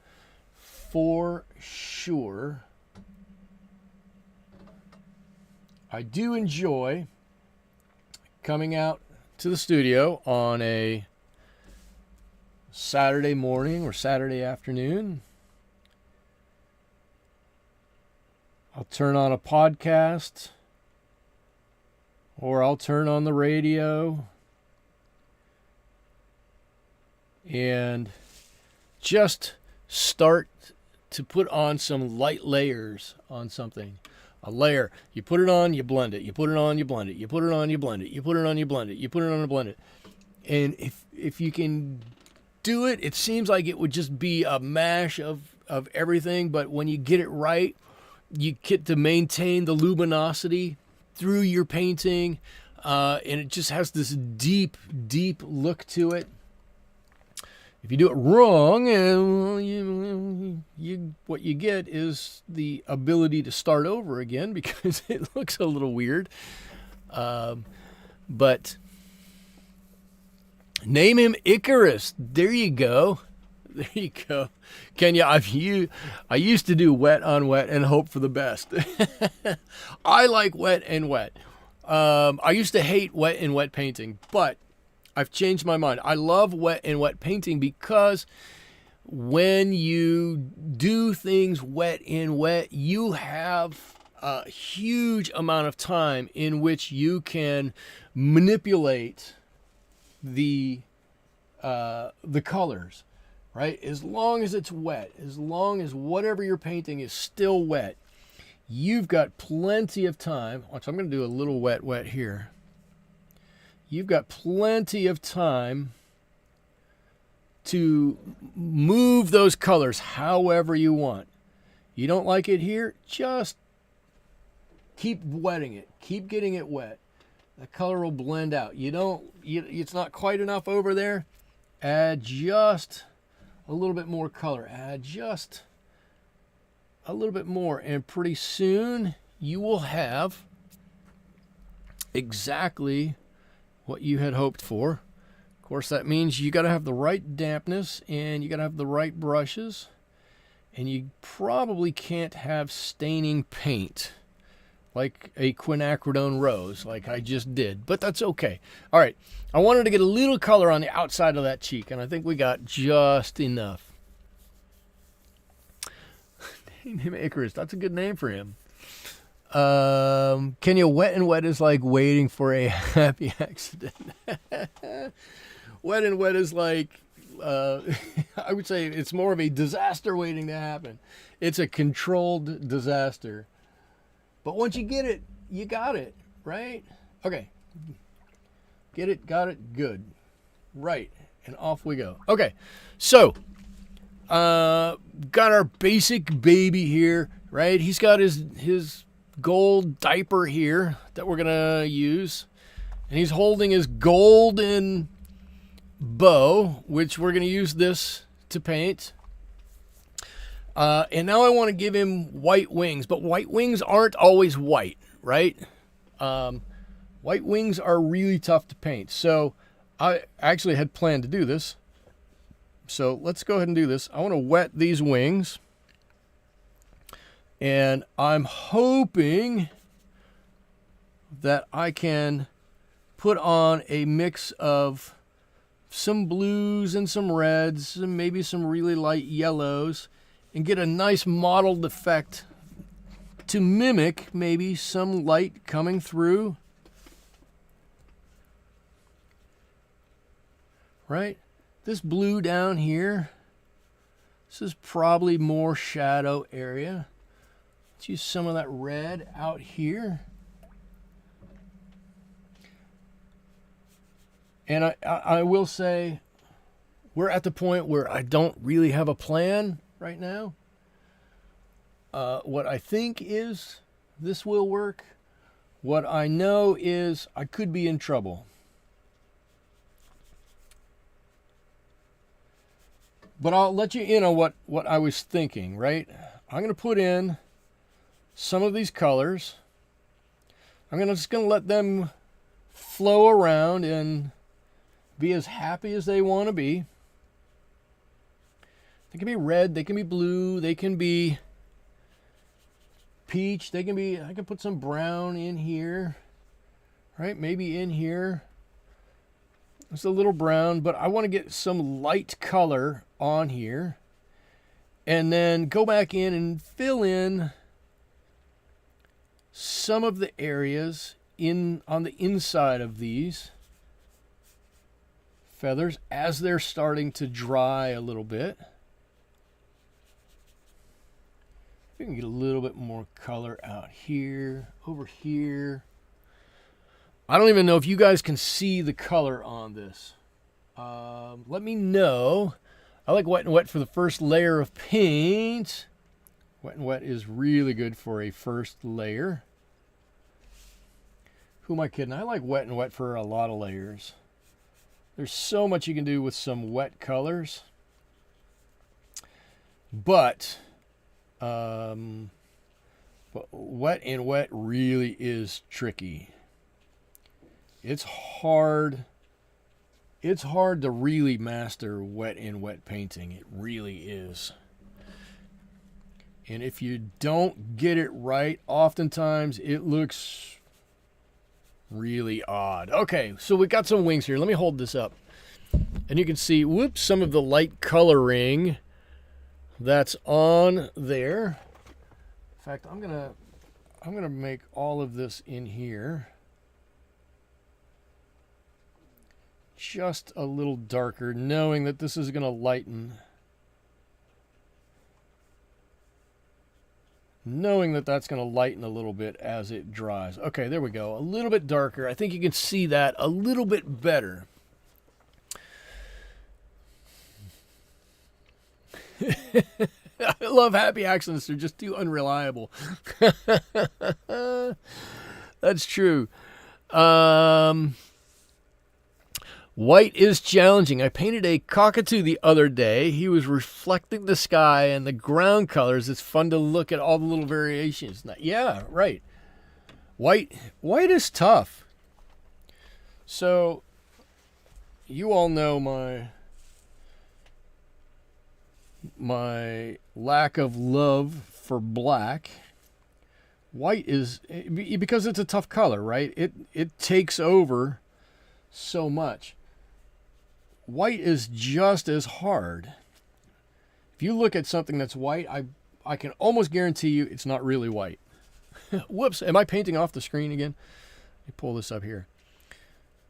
for sure. I do enjoy coming out to the studio on a Saturday morning or Saturday afternoon. I'll turn on a podcast, or I'll turn on the radio and just start to put on some light layers on something. A layer, you put it on, you blend it. You put it on, you blend it. You put it on, you blend it. You put it on, you blend it. You put it on, and blend it. And if you can do it, it seems like it would just be a mash of everything. But when you get it right, you get to maintain the luminosity through your painting, and it just has this deep, deep look to it. If you do it wrong, what you get is the ability to start over again because it looks a little weird. But name him Icarus. There you go. There you go. Kenya, I used to do wet on wet and hope for the best. I like wet and wet. I used to hate wet and wet painting, but I've changed my mind. I love wet and wet painting because when you do things wet and wet, you have a huge amount of time in which you can manipulate the colors, right? As long as it's wet, as long as whatever you're painting is still wet, you've got plenty of time. Watch, I'm going to do a little wet here. You've got plenty of time to move those colors however you want. You don't like it here? Just keep wetting it. Keep getting it wet. The color will blend out. It's not quite enough over there. Add just a little bit more color. Add just a little bit more. And pretty soon you will have exactly what you had hoped for. Of course, that means you got to have the right dampness and you got to have the right brushes. And you probably can't have staining paint like a Quiacridone Rose like I just did, but that's okay. All right, I wanted to get a little color on the outside of that cheek, and I think we got just enough. Name him Icarus. That's a good name for him. Kenya, wet and wet is like waiting for a happy accident. Wet and wet is like, I would say it's more of a disaster waiting to happen. It's a controlled disaster. But once you get it, you got it, right? Okay. Get it, got it, good. Right. And off we go. Okay. So, got our basic baby here, right? He's got his gold diaper here that we're going to use. And he's holding his golden bow, which we're going to use this to paint. And now I want to give him white wings, but white wings aren't always white, right? White wings are really tough to paint. So I actually had planned to do this. So let's go ahead and do this. I want to wet these wings. And I'm hoping that I can put on a mix of some blues and some reds and maybe some really light yellows and get a nice mottled effect to mimic maybe some light coming through. Right? This blue down here, this is probably more shadow area. Let's use some of that red out here. And I will say, we're at the point where I don't really have a plan right now. What I think is this will work. What I know is I could be in trouble. But I'll let you in on what I was thinking, right? I'm going to put in some of these colors. I'm just going to let them flow around and be as happy as they want to be. They can be red, they can be blue, they can be peach, I can put some brown in here, right? Maybe in here. It's a little brown, but I want to get some light color on here. And then go back in and fill in some of the areas on the inside of these feathers as they're starting to dry a little bit. We can get a little bit more color out here, over here. I don't even know if you guys can see the color on this. Let me know. I like wet and wet for the first layer of paint. Wet and wet is really good for a first layer. Who am I kidding? I like wet and wet for a lot of layers. There's so much you can do with some wet colors. But wet and wet really is tricky. It's hard. It's hard to really master wet in wet painting. It really is. And if you don't get it right, oftentimes it looks really odd. Okay, so we got some wings here. Let me hold this up. And you can see, whoops, some of the light coloring that's on there. In fact, I'm gonna make all of this in here just a little darker, knowing that this is gonna lighten. Knowing that that's going to lighten a little bit as it dries. Okay, there we go. A little bit darker. I think you can see that a little bit better. I love happy accidents. They're just too unreliable. That's true. White is challenging. I painted a cockatoo the other day. He was reflecting the sky and the ground colors. It's fun to look at all the little variations. Yeah, right. White is tough. So, you all know my lack of love for black. White is, because it's a tough color, right? It takes over so much. White is just as hard. If you look at something that's white, I can almost guarantee you it's not really white. Whoops, am I painting off the screen again? Let me pull this up here.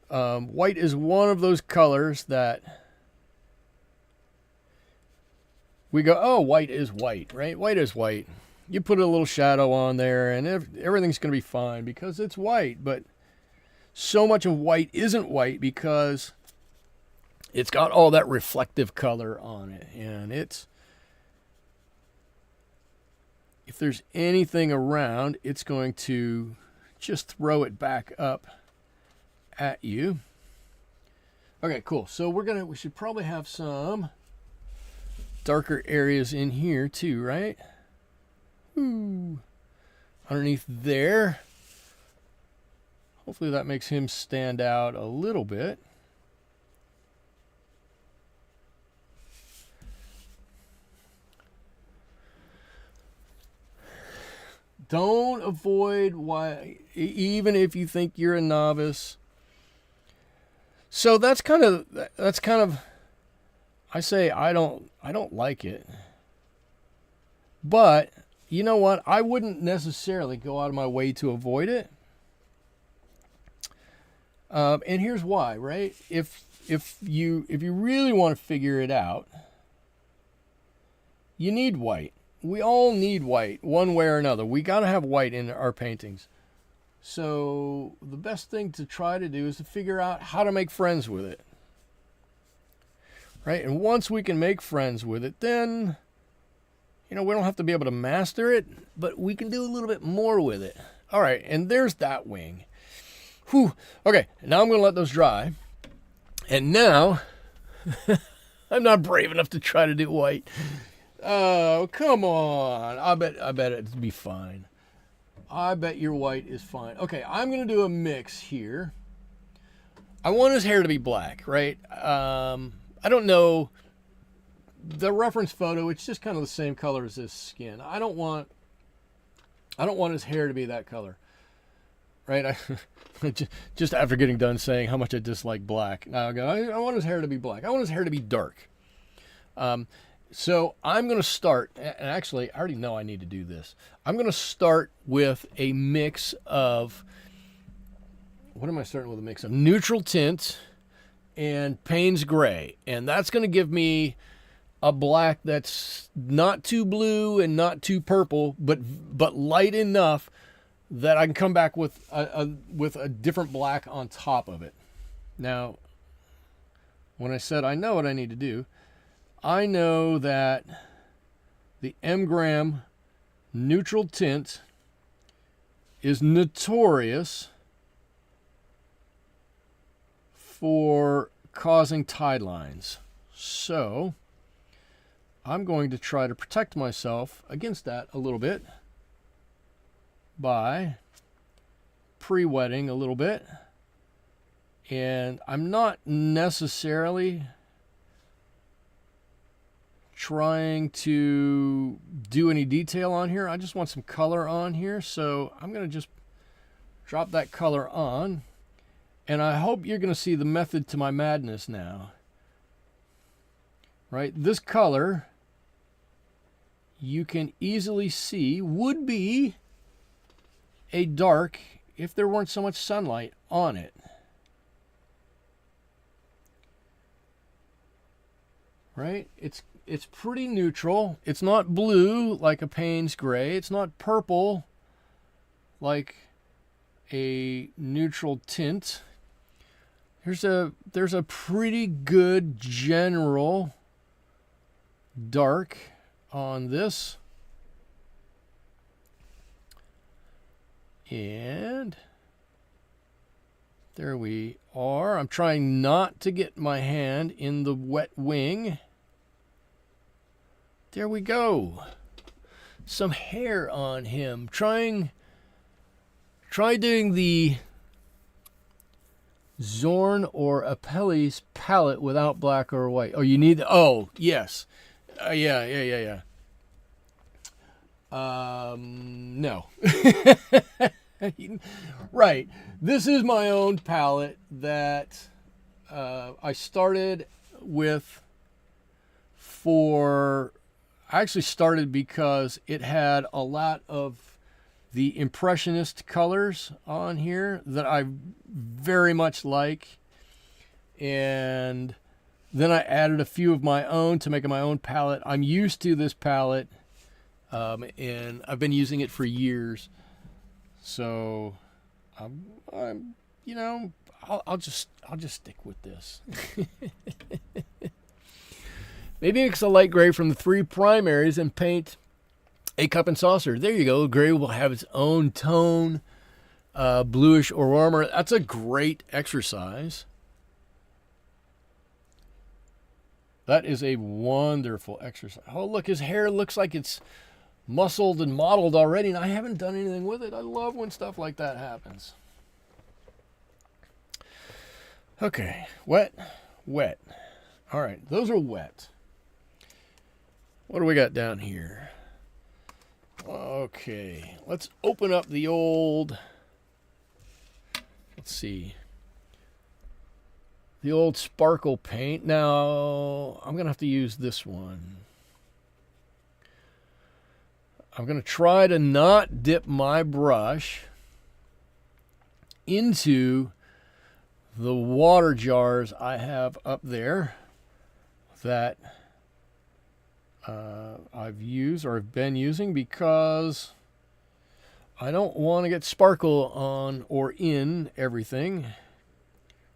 White is one of those colors that we go, oh, white is white, right? White is white. You put a little shadow on there and everything's going to be fine because it's white. But so much of white isn't white because it's got all that reflective color on it. And if there's anything around, it's going to just throw it back up at you. Okay, cool. So we should probably have some darker areas in here too, right? Ooh. Underneath there. Hopefully that makes him stand out a little bit. Don't avoid white, even if you think you're a novice. So that's kind of, I say I don't like it. But you know what? I wouldn't necessarily go out of my way to avoid it. And here's why, right? If you really want to figure it out, you need white. We all need white, one way or another. We got to have white in our paintings. So the best thing to try to do is to figure out how to make friends with it. Right? And once we can make friends with it, then, we don't have to be able to master it, but we can do a little bit more with it. All right, and there's that wing. Whew. Okay, now I'm going to let those dry. And now, I'm not brave enough to try to do white. Oh, come on. I bet it'd be fine. I bet your white is fine. Okay, I'm going to do a mix here. I want his hair to be black, right? I don't know. The reference photo, it's just kind of the same color as his skin. I don't want his hair to be that color. Right? Just after getting done saying how much I dislike black. Now I want his hair to be black. I want his hair to be dark. So I'm going to start, and actually, I already know I need to do this. I'm going to start with a mix of, what am I starting with a mix of? Neutral Tint and Paynes Gray. And that's going to give me a black that's not too blue and not too purple, but light enough that I can come back with a different black on top of it. Now, when I said I know what I need to do, I know that the M-gram neutral tint is notorious for causing tide lines. So I'm going to try to protect myself against that a little bit by pre-wetting a little bit And I'm not necessarily trying to do any detail on here. I just want some color on here. So I'm going to just drop that color on. And I hope you're going to see the method to my madness now. Right? This color, you can easily see, would be a dark if there weren't so much sunlight on it. Right? It's pretty neutral. It's not blue like a Paynes Gray. It's not purple like a neutral tint. There's a pretty good general dark on this. And there we are. I'm trying not to get my hand in the wet wing. There we go. Some hair on him. Try doing the Zorn or Apelles palette without black or white. Oh, you need... Oh, yes. Yeah. No. Right. This is my own palette that I started with I actually started because it had a lot of the Impressionist colors on here that I very much like. And then I added a few of my own to make my own palette. I'm used to this palette, and I've been using it for years. So, I'm you know, I'll just stick with this. Maybe mix a light gray from the 3 primaries and paint a cup and saucer. There you go. Gray will have its own tone, bluish or warmer. That's a great exercise. That is a wonderful exercise. Oh, look, his hair looks like it's muscled and modeled already, and I haven't done anything with it. I love when stuff like that happens. Okay, wet. All right, those are wet. What do we got down here? Okay, let's open up the old, let's see, the old sparkle paint. Now, I'm going to have to use this one. I'm going to try to not dip my brush into the water jars I have up there that I've used or have been using, because I don't want to get sparkle on or in everything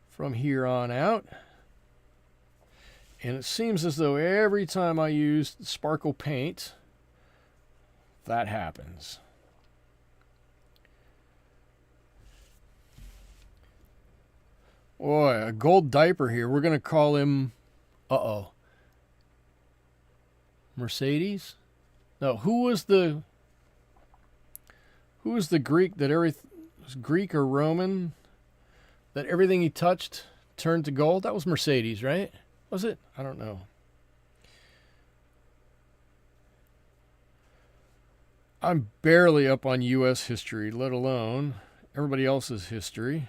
from here on out. And it seems as though every time I use sparkle paint, that happens. Boy, a gold diaper here. We're going to call him, Mercedes? No, who was the Greek that was Greek or Roman that everything he touched turned to gold? That was Mercedes, right? Was it? I don't know. I'm barely up on U.S. history, let alone everybody else's history.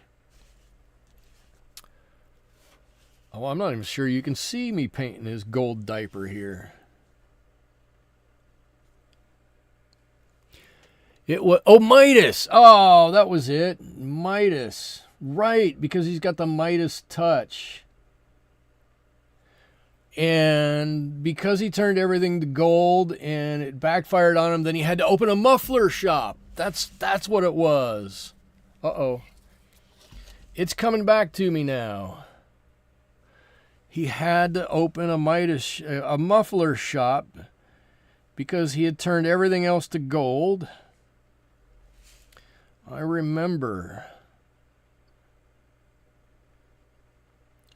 Oh, I'm not even sure you can see me painting his gold diaper here. It was, Midas. Oh, that was it. Midas. Right, because he's got the Midas touch. And because he turned everything to gold and it backfired on him, then he had to open a muffler shop. That's what it was. Uh-oh. It's coming back to me now. He had to open a muffler shop because he had turned everything else to gold. I remember.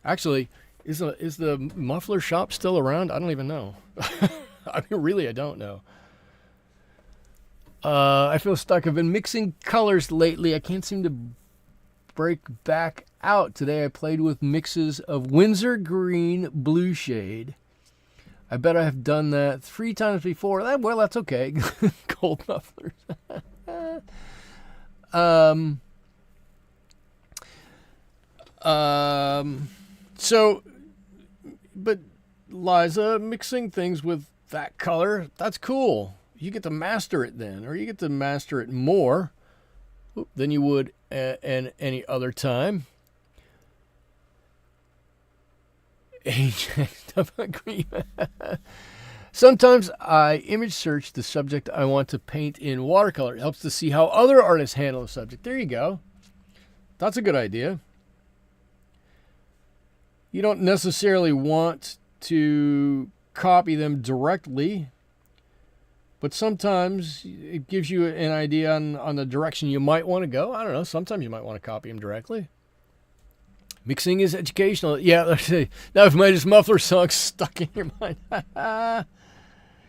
Actually, is the muffler shop still around? I don't even know. I mean, really, I don't know. I feel stuck. I've been mixing colors lately. I can't seem to break back out. Today I played with mixes of Windsor Green Blue shade. I bet I have done that 3 times before. Well, that's okay. Gold mufflers. So, but Liza, mixing things with that color, that's cool. You get to master it then, or you get to master it more than you would any other time. Sometimes I image search the subject I want to paint in watercolor. It helps to see how other artists handle the subject. There you go. That's a good idea. You don't necessarily want to copy them directly, but sometimes it gives you an idea on the direction you might want to go. I don't know. Sometimes you might want to copy them directly. Mixing is educational. Yeah, let's see. Now if my muffler song's stuck in your mind.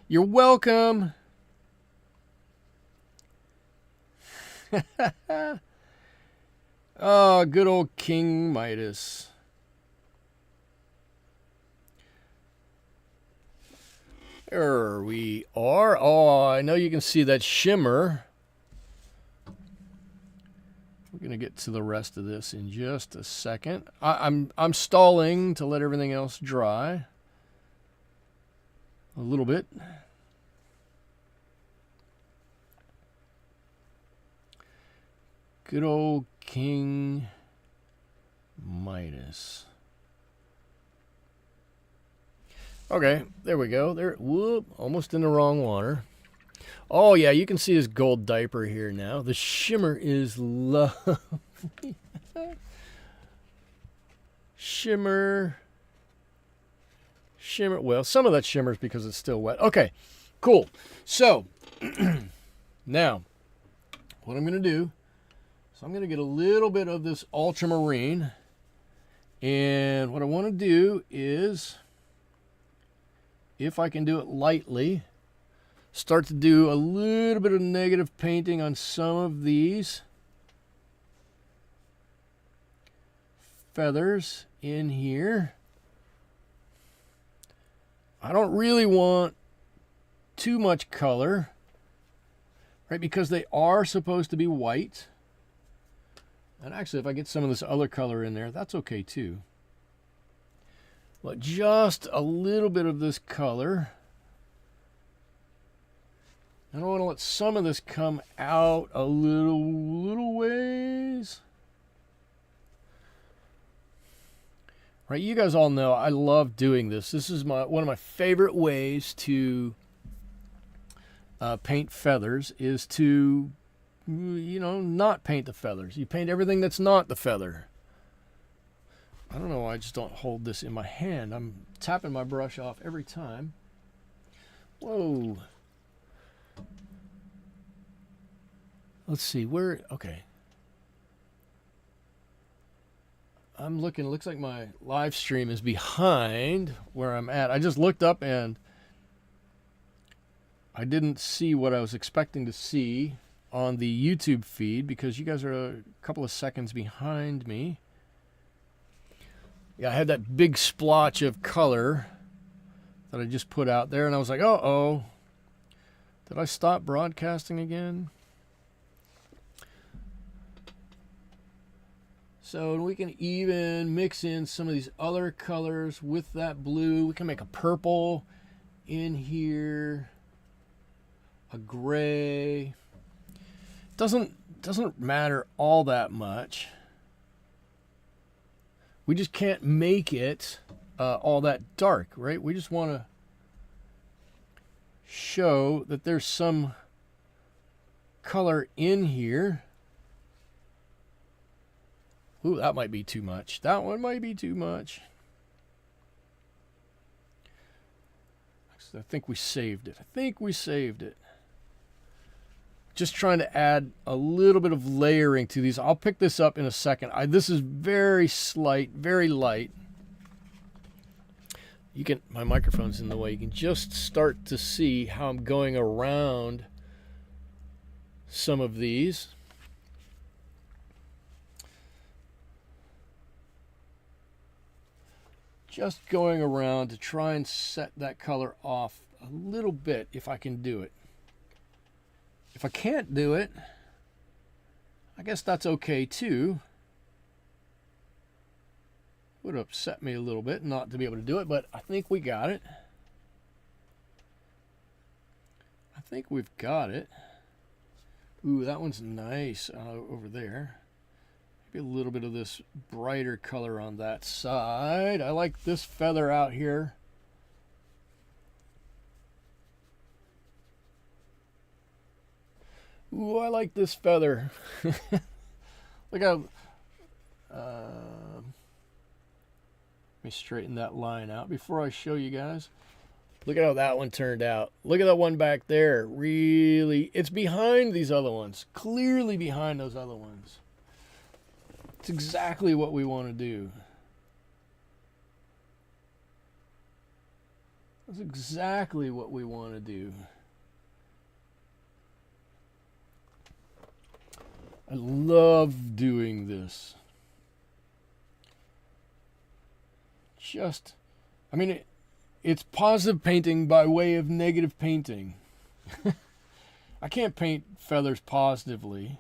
You're welcome. Oh, good old King Midas. There we are. Oh, I know you can see that shimmer. We're going to get to the rest of this in just a second. I'm stalling to let everything else dry a little bit. Good old King Midas. Okay, there we go. There, whoop, almost in the wrong water. Oh yeah, you can see his gold diaper here now. The shimmer is lovely. Shimmer. Well, some of that shimmers because it's still wet. Okay, cool. So, now, what I'm going to do is I'm going to get a little bit of this ultramarine. And what I want to do is, if I can do it lightly, start to do a little bit of negative painting on some of these feathers in here. I don't really want too much color, right? Because they are supposed to be white. And actually, if I get some of this other color in there, that's okay too. But just a little bit of this color. And I want to let some of this come out a little ways. Right, you guys all know I love doing this. This is one of my favorite ways to paint feathers is to, not paint the feathers. You paint everything that's not the feather. I don't know why I just don't hold this in my hand. I'm tapping my brush off every time. Whoa. Let's see, okay. I'm looking, it looks like my live stream is behind where I'm at. I just looked up and I didn't see what I was expecting to see on the YouTube feed because you guys are a couple of seconds behind me. Yeah, I had that big splotch of color that I just put out there, and I was like, uh-oh. Did I stop broadcasting again? So we can even mix in some of these other colors with that blue. We can make a purple in here, a gray. Doesn't matter all that much. We just can't make it all that dark, right? We just want to show that there's some color in here. Ooh, that might be too much. That one might be too much. I think we saved it. Just trying to add a little bit of layering to these. I'll pick this up in a second. This is very slight, very light. My microphone's in the way. You can just start to see how I'm going around some of these. just going around to try and set that color off a little bit if I can do it. If I can't do it, I guess that's okay too. Would upset me a little bit not to be able to do it, but I think we got it. I think we've got it. Ooh, that one's nice over there. Maybe a little bit of this brighter color on that side. I like this feather out here. Ooh, I like this feather. Look how... let me straighten that line out before I show you guys. Look at how that one turned out. Look at that one back there. Really, it's behind these other ones. Clearly behind those other ones. It's exactly what we want to do. That's exactly what we want to do. I love doing this. I mean, it's positive painting by way of negative painting. I can't paint feathers positively.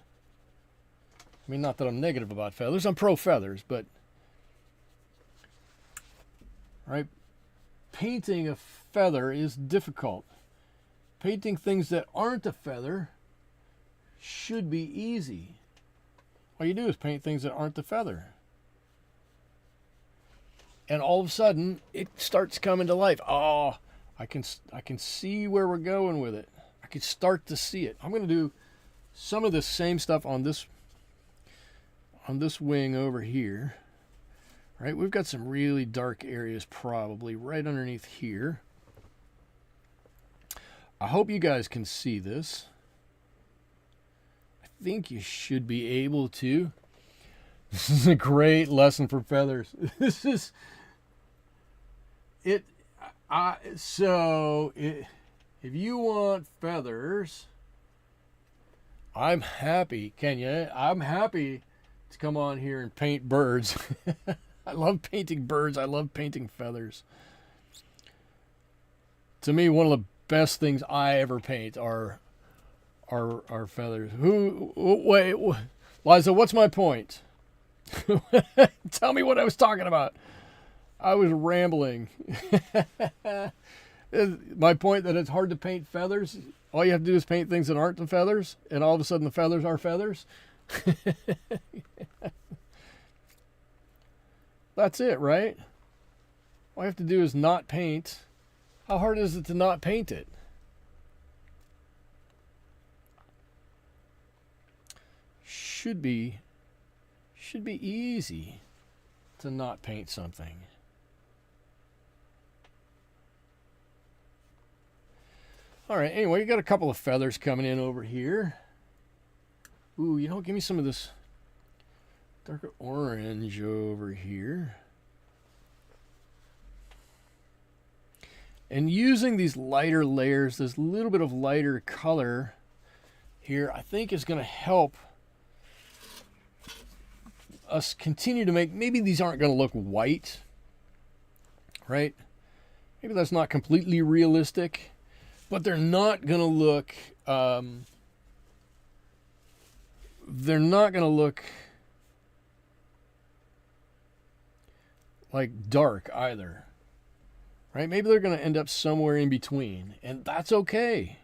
I mean, not that I'm negative about feathers. I'm pro feathers, but right, painting a feather is difficult. Painting things that aren't a feather should be easy. All you do is paint things that aren't the feather. And all of a sudden, it starts coming to life. Oh, I can see where we're going with it. I can start to see it. I'm going to do some of the same stuff on this wing over here. Right, we've got some really dark areas probably right underneath here. I hope you guys can see this. I think you should be able to. This is a great lesson for feathers. This is it. If you want feathers, I'm happy, Kenya. I'm happy to come on here and paint birds. I love painting birds. I love painting feathers. To me, one of the best things I ever paint are feathers. Wait, Liza, what's my point? Tell me what I was talking about. I was rambling. My point that it's hard to paint feathers. All you have to do is paint things that aren't the feathers, and all of a sudden the feathers are feathers. That's it, right? All you have to do is not paint. How hard is it to not paint it? Should be easy to not paint something. All right, anyway, you got a couple of feathers coming in over here. Ooh, you know, give me some of this darker orange over here. And using these lighter layers, this little bit of lighter color here, I think is going to help us continue to make, maybe these aren't going to look white, right? Maybe that's not completely realistic, but they're not going to look, like dark either, right? Maybe they're going to end up somewhere in between, and that's okay.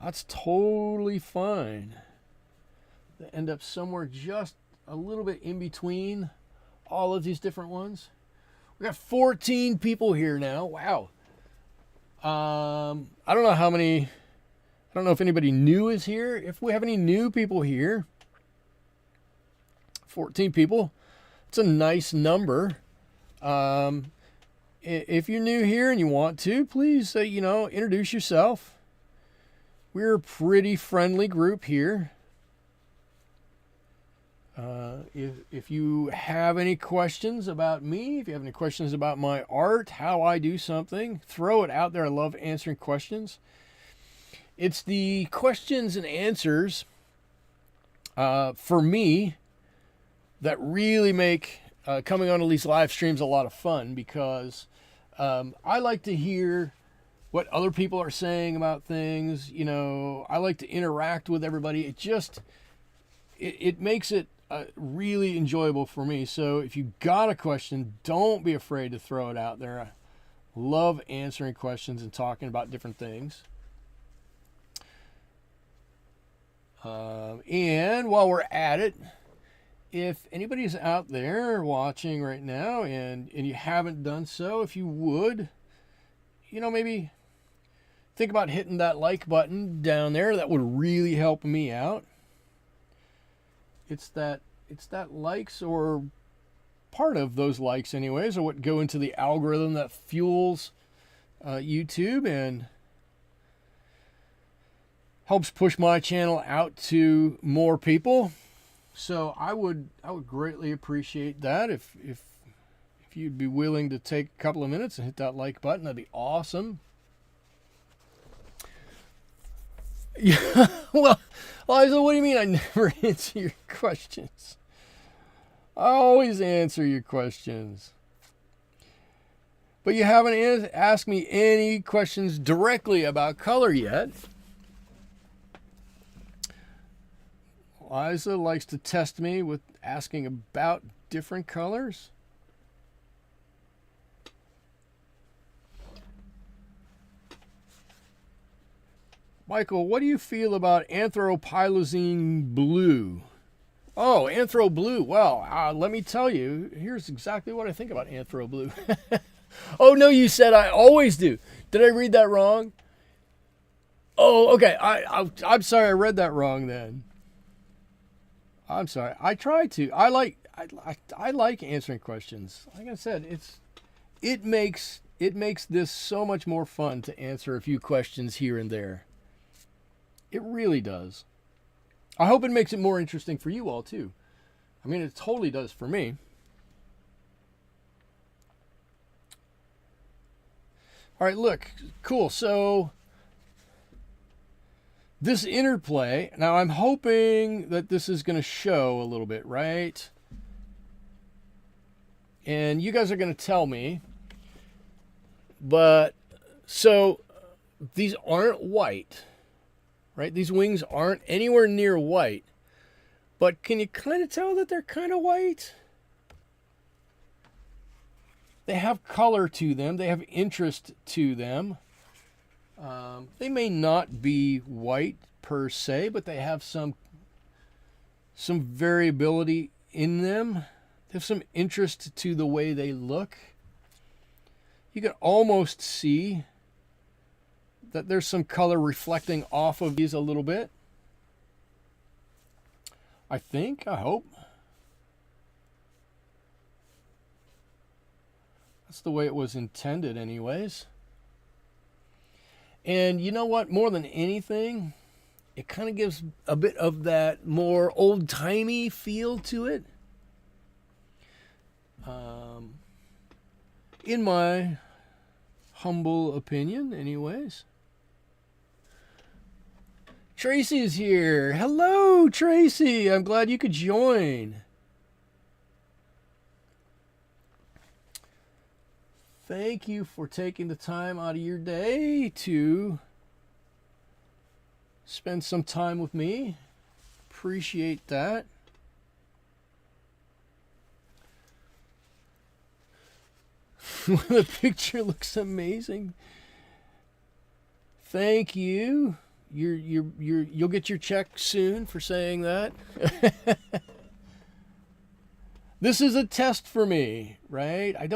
That's totally fine. They end up somewhere just a little bit in between all of these different ones. We got 14 people here now. Wow. I don't know how many, I don't know if anybody new is here. If we have any new people here, 14 people. It's a nice number. If you're new here and you want to, please, introduce yourself. We're a pretty friendly group here. If you have any questions about me, if you have any questions about my art, how I do something, throw it out there. I love answering questions. It's the questions and answers for me that really make coming on these live streams a lot of fun because I like to hear what other people are saying about things. You know, I like to interact with everybody. It makes it really enjoyable for me. So if you got a question, don't be afraid to throw it out there. I love answering questions and talking about different things. And while we're at it, if anybody's out there watching right now and you haven't done so, if you would, you know, maybe think about hitting that like button down there. That would really help me out. It's that likes, or part of those likes anyways, are what go into the algorithm that fuels YouTube and helps push my channel out to more people. So I would greatly appreciate that if you'd be willing to take a couple of minutes and hit that like button. That'd be awesome. Yeah, well, Liza, what do you mean I never answer your questions? I always answer your questions. But you haven't asked me any questions directly about color yet. Liza likes to test me with asking about different colors. Michael, what do you feel about Anthropylazine Blue? Oh, Anthro Blue. Well, let me tell you, here's exactly what I think about Anthro Blue. Oh, no, you said I always do. Did I read that wrong? Oh, okay. I'm sorry I read that wrong then. I'm sorry. I try to. I like answering questions. Like I said, it makes this so much more fun to answer a few questions here and there. It really does. I hope it makes it more interesting for you all too. I mean, it totally does for me. All right, look, cool. So this interplay, now I'm hoping that this is going to show a little bit, right? And you guys are going to tell me. But so these aren't white. Right? These wings aren't anywhere near white. But can you kind of tell that they're kind of white? They have color to them. They have interest to them. They may not be white per se, but they have some variability in them. They have some interest to the way they look. You can almost see that there's some color reflecting off of these a little bit. I hope. That's the way it was intended anyways. And you know what? More than anything, it kind of gives a bit of that more old-timey feel to it. In my humble opinion anyways. Tracy is here. Hello, Tracy. I'm glad you could join. Thank you for taking the time out of your day to spend some time with me. Appreciate that. The picture looks amazing. Thank you. You'll get your check soon for saying that. This is a test for me, right? I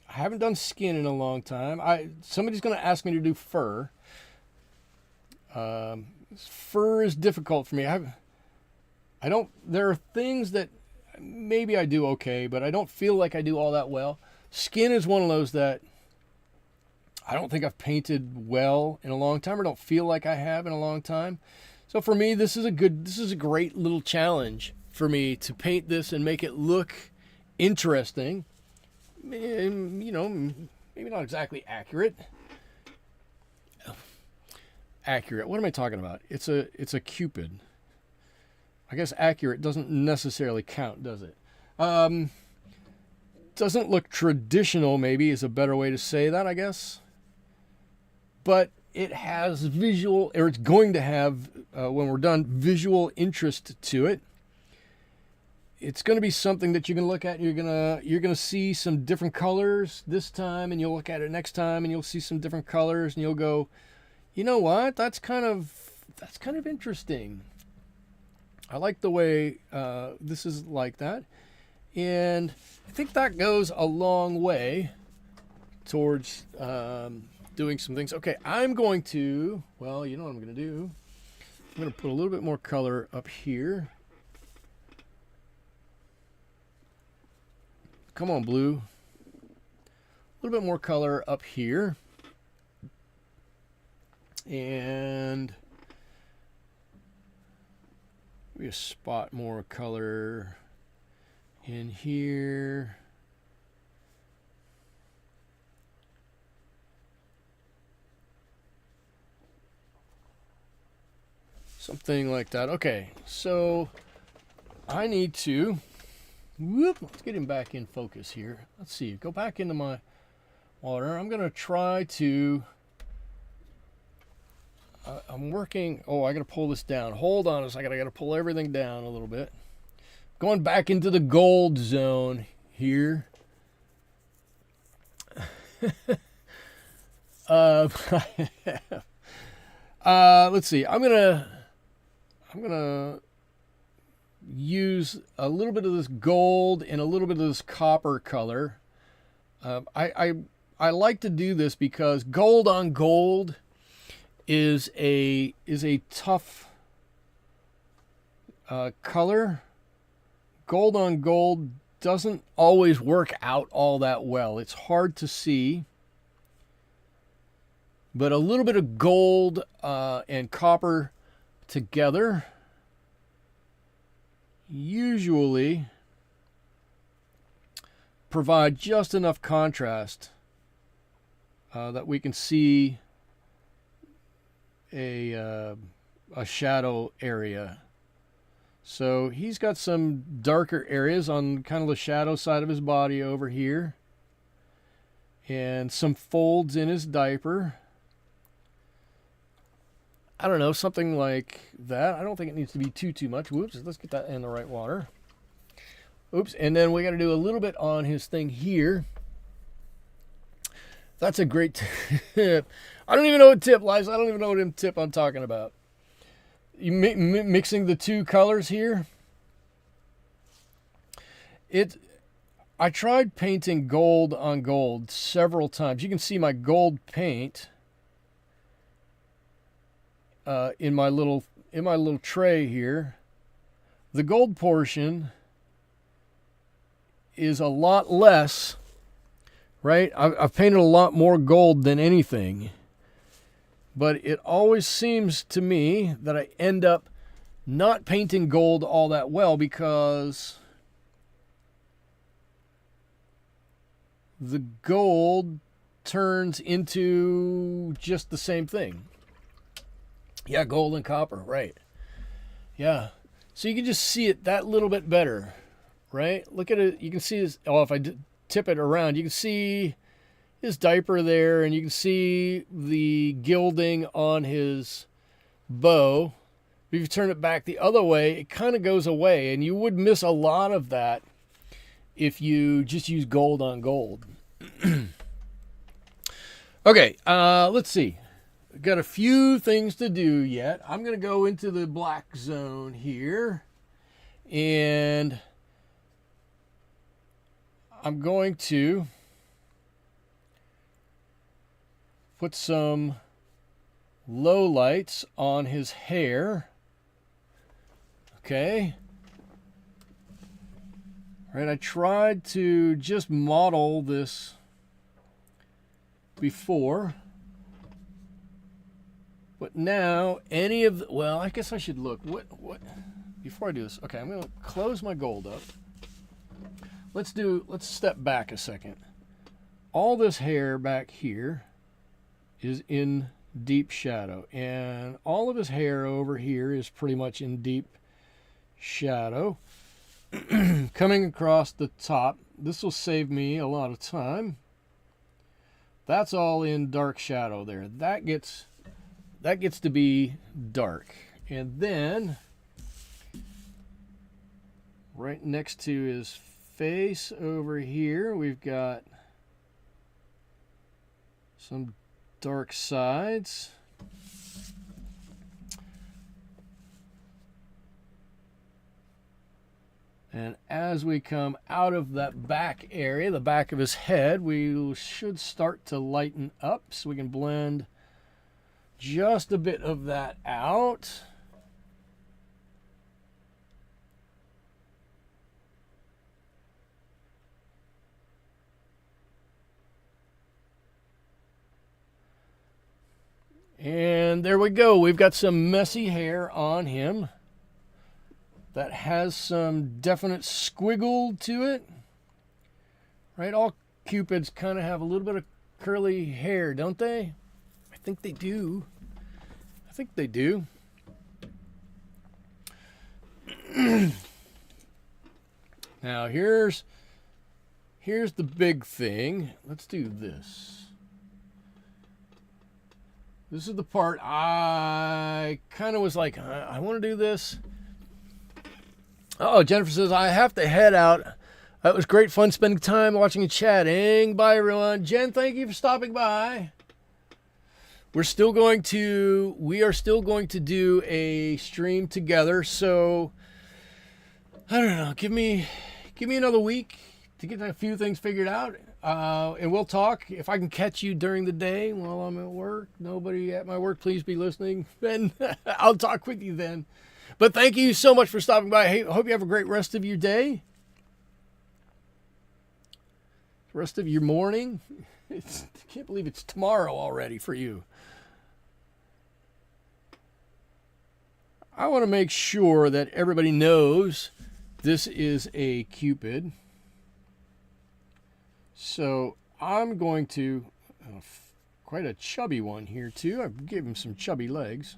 haven't done skin in a long time. Somebody's going to ask me to do fur. Fur is difficult for me. There are things that maybe I do okay, but I don't feel like I do all that well. Skin is one of those that I don't think I've painted well in a long time, or don't feel like I have in a long time. So for me, this is a great little challenge for me to paint this and make it look interesting. You know, maybe not exactly accurate. Accurate. What am I talking about? It's a Cupid. I guess accurate doesn't necessarily count, does it? doesn't look traditional, maybe is a better way to say that, I guess. But it has visual, or it's going to have, when we're done, visual interest to it. It's going to be something that you can look at. And you're gonna see some different colors this time, and you'll look at it next time, and you'll see some different colors, and you'll go, you know what? That's kind of interesting. I like the way this is like that, and I think that goes a long way towards doing some things. Okay, I'm going to, well, you know what I'm going to do. I'm going to put a little bit more color up here. Come on, blue. A little bit more color up here. And maybe a spot more color in here. Something like that. Okay, so I need to, let's get him back in focus here. Let's see, go back into my water. I'm gonna try to, I'm working, oh, I gotta pull this down. Hold on a second, I gotta pull everything down a little bit. Going back into the gold zone here. Let's see, I'm gonna use a little bit of this gold and a little bit of this copper color. I like to do this because gold on gold is a tough color. Gold on gold doesn't always work out all that well. It's hard to see. But a little bit of gold and copper together usually provide just enough contrast that we can see a shadow area. So he's got some darker areas on kind of the shadow side of his body over here, and some folds in his diaper. I don't know, something like that. I don't think it needs to be too much. Whoops, let's get that in the right water. Oops, and then we got to do a little bit on his thing here. That's a great tip. I don't even know what tip, Liza. I don't even know what tip I'm talking about. You mixing the two colors here. I tried painting gold on gold several times. You can see my gold paint in my little tray here. The gold portion is a lot less, right? I've painted a lot more gold than anything, but it always seems to me that I end up not painting gold all that well because the gold turns into just the same thing. Yeah, gold and copper, right. Yeah. So you can just see it that little bit better, right? Look at it. You can see this. Oh, if I tip it around, you can see his diaper there, and you can see the gilding on his bow. But if you turn it back the other way, it kind of goes away, and you would miss a lot of that if you just use gold on gold. Okay, let's see. Got a few things to do yet. I'm going to go into the black zone here, and I'm going to put some low lights on his hair. Okay. All right, I tried to just model this before. But now, any of the, well, I guess I should look. What, before I do this, okay, I'm going to close my gold up. Let's step back a second. All this hair back here is in deep shadow, and all of his hair over here is pretty much in deep shadow. Coming across the top, this will save me a lot of time. That's all in dark shadow there. That gets to be dark. And then right next to his face over here, we've got some dark sides. And as we come out of that back area, the back of his head, we should start to lighten up so we can blend just a bit of that out. And there we go. We've got some messy hair on him that has some definite squiggle to it. Right? All Cupids kind of have a little bit of curly hair, don't they? I think they do. I think they do. Now here's the big thing. Let's do this. This is the part I kind of was like, I want to do this. Oh, Jennifer says, I have to head out. It was great fun spending time watching and chatting. Bye, everyone. Jen, thank you for stopping by. We are still going to do a stream together. So, I don't know. Give me another week to get a few things figured out. And we'll talk. If I can catch you during the day while I'm at work, nobody at my work, please be listening. Then I'll talk with you then. But thank you so much for stopping by. Hey, I hope you have a great rest of your day. Rest of your morning. I can't believe it's tomorrow already for you. I want to make sure that everybody knows this is a Cupid. So I'm going to, quite a chubby one here too. I gave him some chubby legs.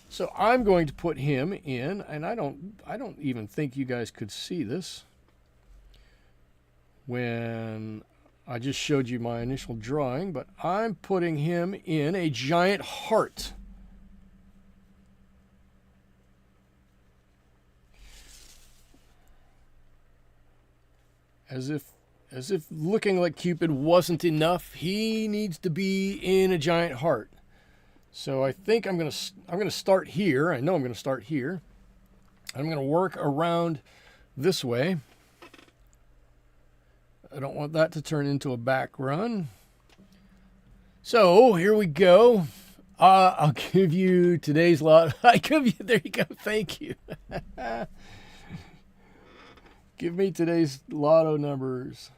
So I'm going to put him in, and I don't even think you guys could see this when I just showed you my initial drawing, but I'm putting him in a giant heart. As if looking like Cupid wasn't enough, he needs to be in a giant heart. So I think I'm going to start here. I know I'm going to start here. I'm going to work around this way. I don't want that to turn into a back run. So here we go. I'll give you today's lot. There you go. Thank you. Give me today's lotto numbers.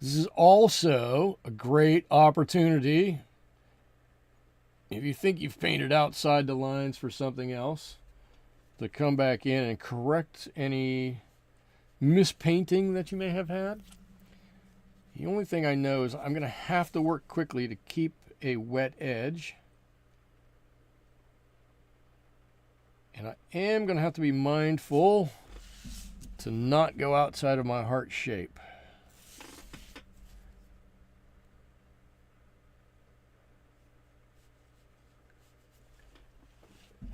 This is also a great opportunity, if you think you've painted outside the lines for something else, to come back in and correct any mispainting that you may have had. The only thing I know is I'm going to have to work quickly to keep a wet edge. And I am going to have to be mindful to not go outside of my heart shape.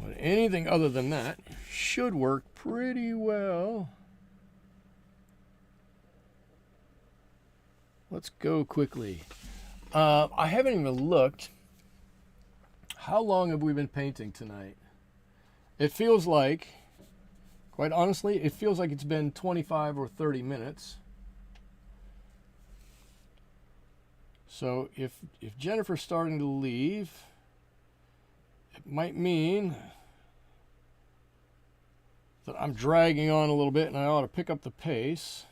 But anything other than that should work pretty well. Let's go quickly. I haven't even looked. How long have we been painting tonight? It feels like, quite honestly, it feels like it's been 25 or 30 minutes. So if Jennifer's starting to leave, it might mean that I'm dragging on a little bit and I ought to pick up the pace.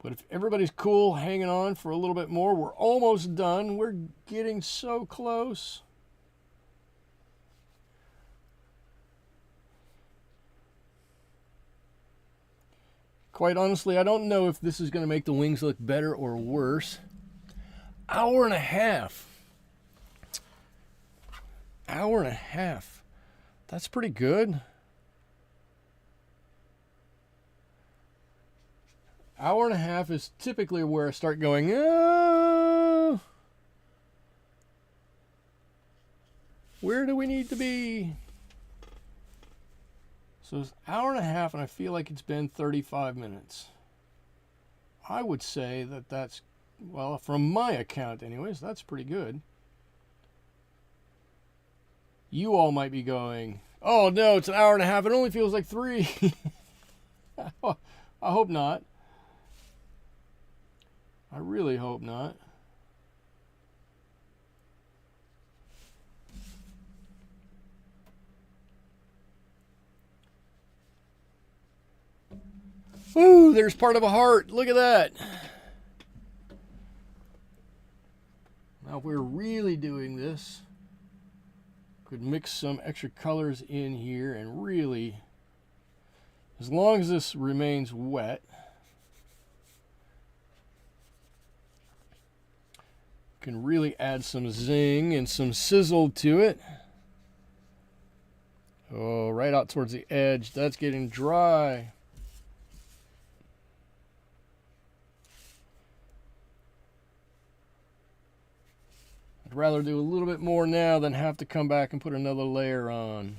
But if everybody's cool hanging on for a little bit more, we're almost done. We're getting so close. Quite honestly, I don't know if this is going to make the wings look better or worse. hour and a half. Hour and a half. That's pretty good. Hour and a half is typically where I start going, oh, where do we need to be? So it's an hour and a half, and I feel like it's been 35 minutes. I would say that that's, well, from my account anyways, that's pretty good. You all might be going, oh no, it's an hour and a half. It only feels like 3. I hope not. I really hope not. Ooh, there's part of a heart. Look at that. Now, if we're really doing this, could mix some extra colors in here and really, as long as this remains wet, can really add some zing and some sizzle to it. Oh, right out towards the edge. That's getting dry. I'd rather do a little bit more now than have to come back and put another layer on.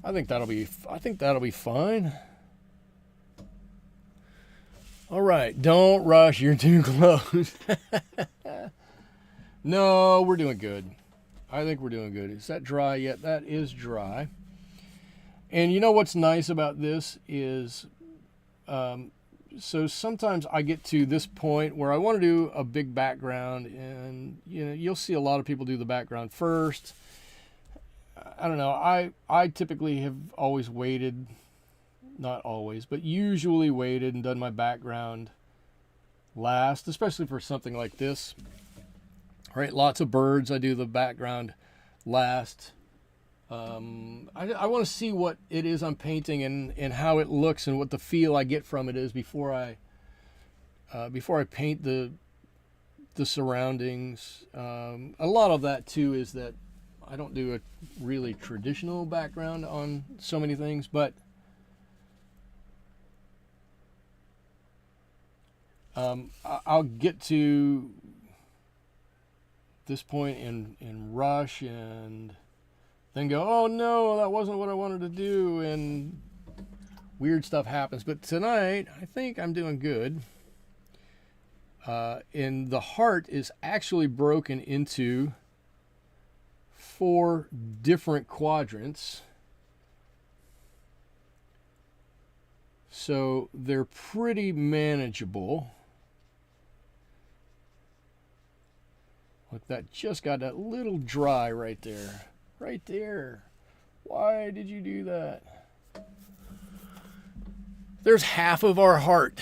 I think that'll be fine. All right, don't rush, you're too close. No, we're doing good. I think we're doing good. Is that dry yet? That is dry. And you know what's nice about this is, so sometimes I get to this point where I want to do a big background, and you know, you'll see a lot of people do the background first. I don't know. I typically have always waited, not always, but usually waited and done my background last, especially for something like this. Right, lots of birds. I do the background last. I want to see what it is I'm painting and how it looks and what the feel I get from it is before I paint the surroundings. A lot of that too is that I don't do a really traditional background on so many things, but I'll get to this point and rush and then go, oh no, that wasn't what I wanted to do, and weird stuff happens. But tonight, I think I'm doing good. And the heart is actually broken into 4 different quadrants. So they're pretty manageable. Look, that just got that little dry right there. Right there. Why did you do that? There's half of our heart.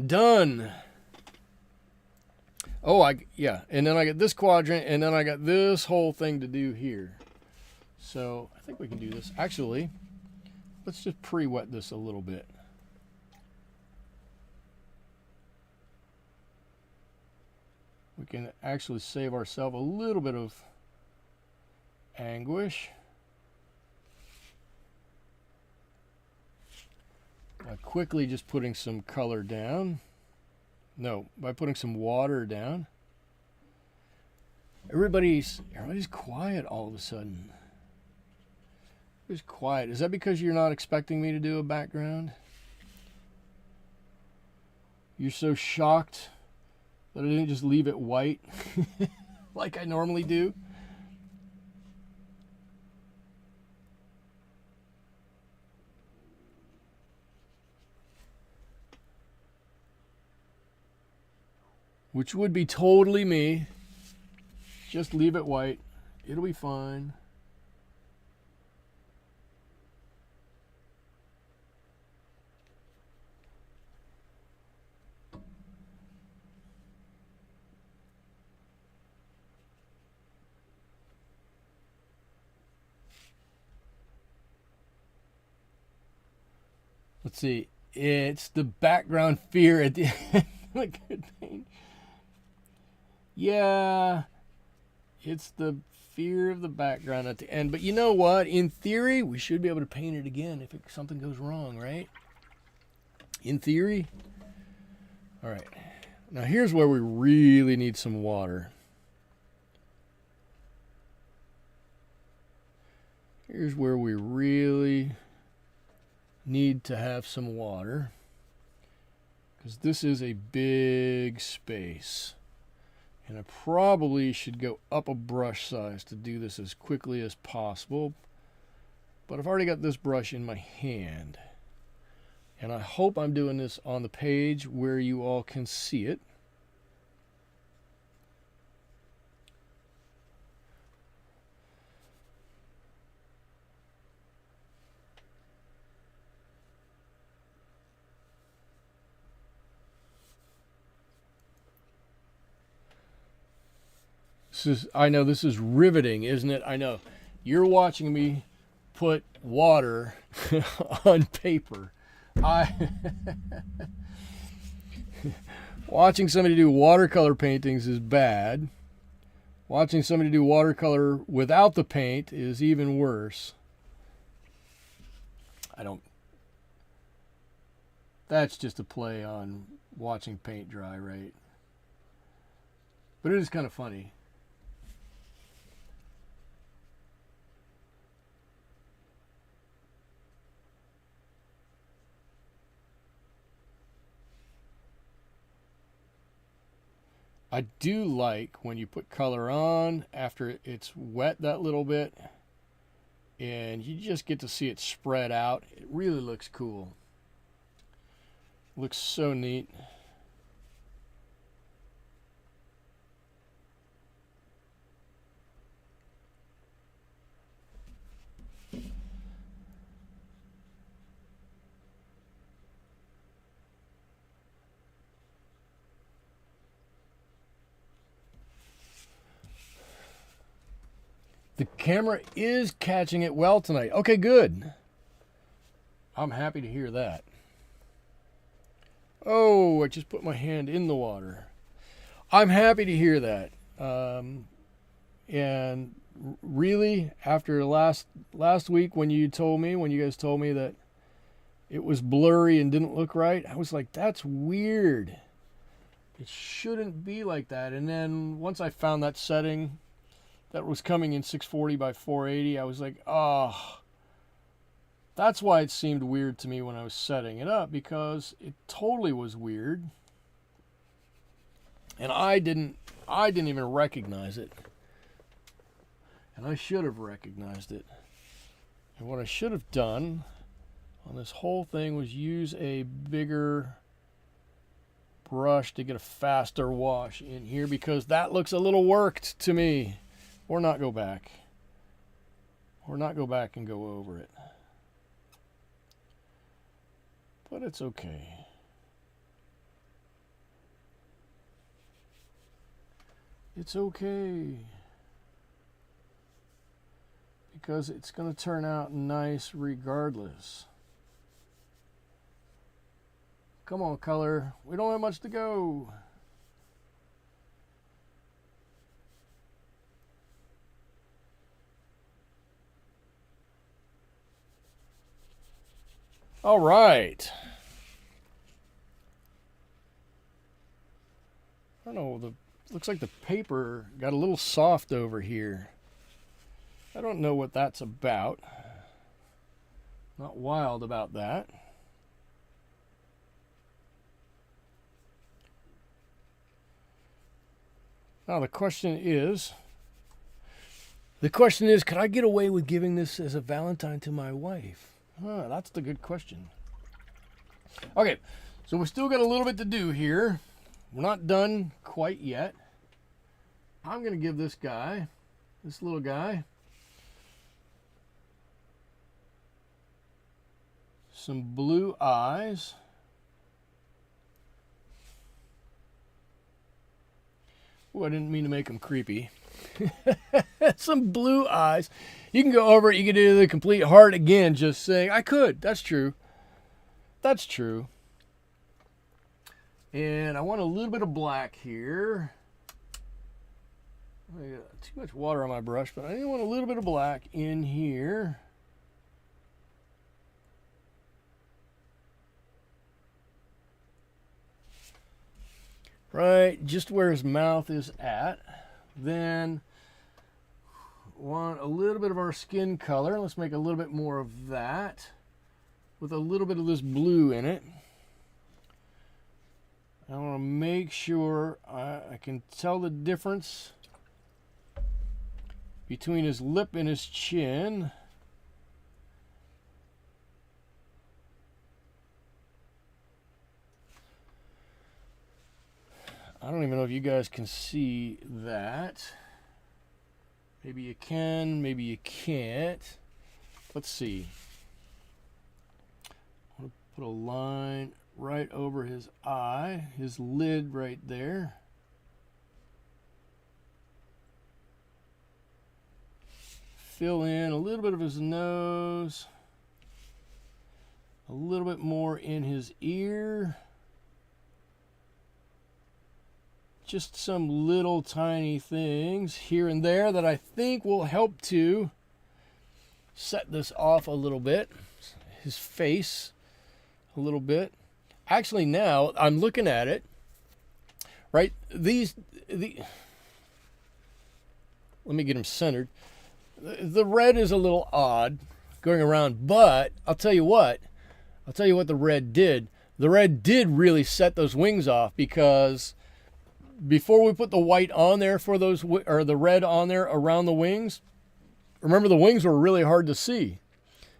Done. Oh, yeah. And then I got this quadrant, and then I got this whole thing to do here. So I think we can do this. Actually, let's just pre-wet this a little bit. We can actually save ourselves a little bit of anguish by quickly just putting some color down. No, by putting some water down. Everybody's quiet all of a sudden. It's quiet. Is that because you're not expecting me to do a background? You're so shocked that I didn't just leave it white like I normally do? Which would be totally me. Just leave it white. It'll be fine. Let's see. It's the background fear at the end. Look at paint. Yeah, it's the fear of the background at the end. But you know what? In theory, we should be able to paint it again if something goes wrong, right? In theory. All right. Now here's where we really need some water. Here's where we really need to have some water, because this is a big space. And I probably should go up a brush size to do this as quickly as possible. But I've already got this brush in my hand. And I hope I'm doing this on the page where you all can see it. I know this is riveting, isn't it? I know. You're watching me put water on paper. Watching somebody do watercolor paintings is bad. Watching somebody do watercolor without the paint is even worse. That's just a play on watching paint dry, right? But it is kind of funny. I do like when you put color on after it's wet that little bit and you just get to see it spread out. It really looks cool. Looks so neat. The camera is catching it well tonight. Okay, good. I'm happy to hear that. Oh, I just put my hand in the water. I'm happy to hear that. And really, after last week when you guys told me that it was blurry and didn't look right, I was like, that's weird. It shouldn't be like that. And then once I found that setting that was coming in 640 by 480, I was like, oh, that's why it seemed weird to me when I was setting it up, because it totally was weird. And I didn't even recognize it. And I should have recognized it. And what I should have done on this whole thing was use a bigger brush to get a faster wash in here, because that looks a little worked to me. Or not go back. Or not go back and go over it. But it's okay. It's okay. Because it's going to turn out nice regardless. Come on, color. We don't have much to go. All right. I don't know, looks like the paper got a little soft over here. I don't know what that's about. Not wild about that. Now the question is, could I get away with giving this as a Valentine to my wife? That's the good question. Okay, so we've still got a little bit to do here. We're not done quite yet. I'm going to give this little guy, some blue eyes. Oh, I didn't mean to make them creepy. Some blue eyes. You can go over it. You can do the complete heart again, just saying. I could. That's true. That's true. And I want a little bit of black here. I got too much water on my brush, but I want a little bit of black in here. Right, just where his mouth is at. Then want a little bit of our skin color. Let's make a little bit more of that with a little bit of this blue in it. I want to make sure I can tell the difference between his lip and his chin. I don't even know if you guys can see that. Maybe you can, maybe you can't. Let's see. I'm going to put a line right over his eye, his lid right there. Fill in a little bit of his nose, a little bit more in his ear. Just some little tiny things here and there that I think will help to set this off a little bit. His face a little bit. Actually, now I'm looking at it, right? Let me get him centered. The red is a little odd going around, but I'll tell you what the red did. The red did really set those wings off, because before we put the white on there for those, or the red on there around the wings, remember the wings were really hard to see.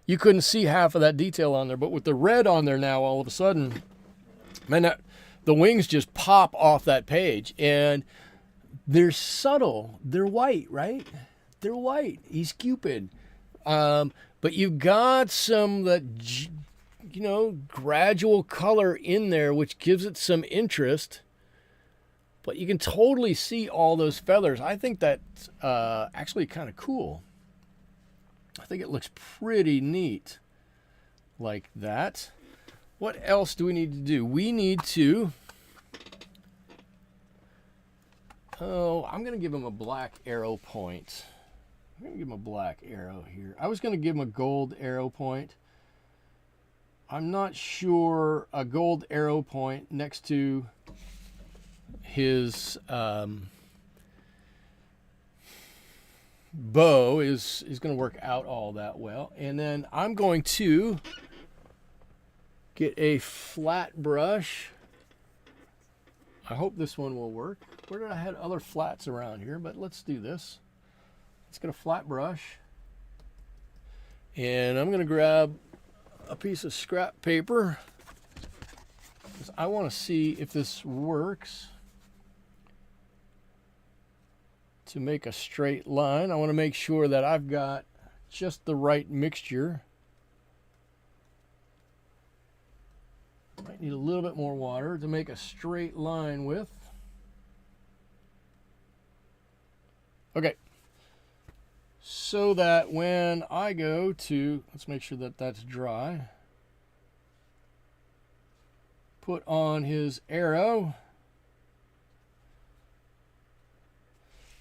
You couldn't see half of that detail on there, but with the red on there now, all of a sudden, man, the wings just pop off that page, and they're subtle. They're white, right? They're white. He's Cupid. But you've got some that, you know, gradual color in there, which gives it some interest. But you can totally see all those feathers. I think that's actually kind of cool. I think it looks pretty neat like that. What else do we need to do? We need to... Oh, I'm going to give him a black arrow point. I'm going to give him a black arrow here. I was going to give him a gold arrow point. I'm not sure a gold arrow point next to his bow is going to work out all that well. And then I'm going to get a flat brush. I hope this one will work. Where did I have other flats around here? But let's do this. Let's get a flat brush. And I'm going to grab a piece of scrap paper, because I want to see if this works. To make a straight line, I want to make sure that I've got just the right mixture. Might need a little bit more water to make a straight line with. Okay. So that when I go to, let's make sure that that's dry. Put on his arrow.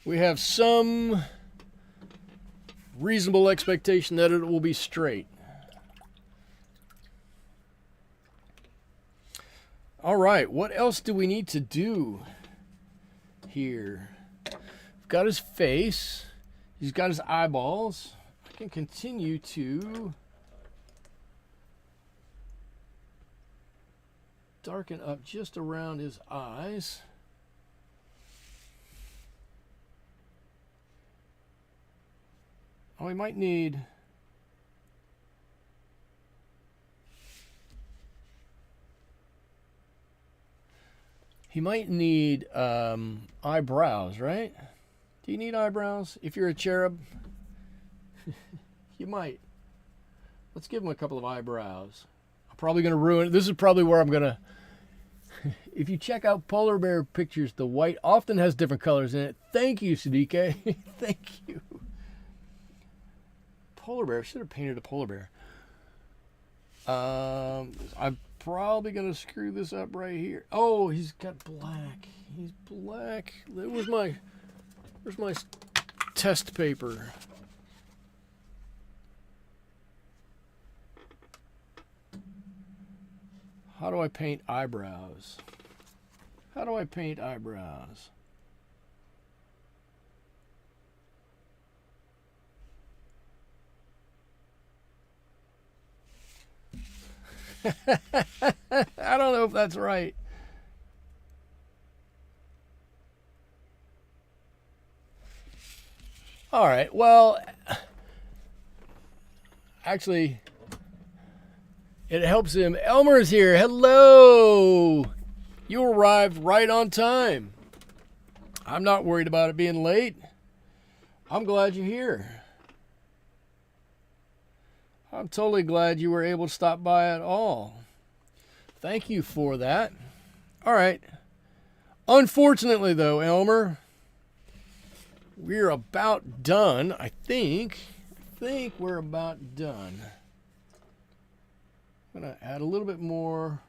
We have some reasonable expectation that it will be straight. All right, what else do we need to do here? We've got his face. He's got his eyeballs. I can continue to darken up just around his eyes. Oh, we might need... He might need eyebrows, right? Do you need eyebrows if you're a cherub? You might. Let's give him a couple of eyebrows. I'm probably going to ruin it. This is probably where I'm going to... If you check out polar bear pictures, the white often has different colors in it. Thank you, Sadike. Thank you. Polar bear. I should have painted a polar bear. I probably going to screw this up right here. Oh, he's got black. He's black. Where's my test paper? How do I paint eyebrows? How do I paint eyebrows? I don't know if that's right. All right, well, actually, it helps him. Elmer's here. Hello. You arrived right on time. I'm not worried about it being late. I'm glad you're here. I'm totally glad you were able to stop by at all. Thank you for that. All right. Unfortunately, though, Elmer, we're about done. I think we're about done. I'm going to add a little bit more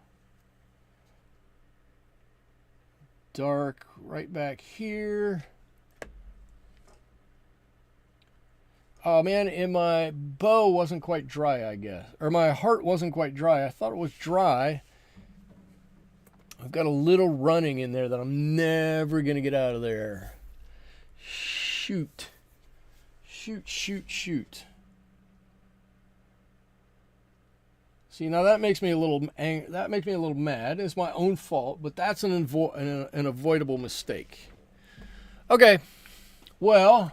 dark right back here. Oh man, and my bow wasn't quite dry, I guess. Or my heart wasn't quite dry. I thought it was dry. I've got a little running in there that I'm never going to get out of there. Shoot. Shoot, shoot, shoot. See, now that makes me a little mad. It's my own fault, but that's an avoidable mistake. Okay. Well,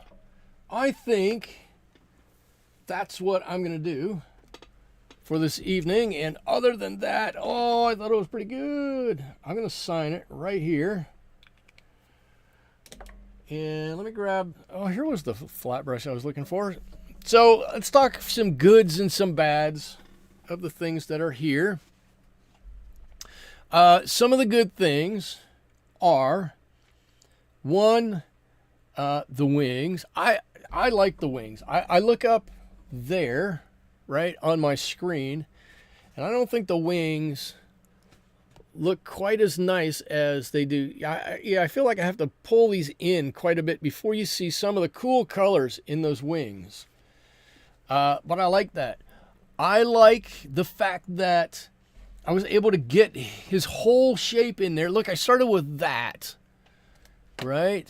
I think that's what I'm going to do for this evening. And other than that, oh, I thought it was pretty good. I'm going to sign it right here. And let me grab, oh, here was the flat brush I was looking for. So let's talk some goods and some bads of the things that are here. Some of the good things are, one, the wings. I like the wings. I look up there, right, on my screen, and I don't think the wings look quite as nice as they do. I feel like I have to pull these in quite a bit before you see some of the cool colors in those wings. But I like that. I like the fact that I was able to get his whole shape in there. Look, I started with that, right?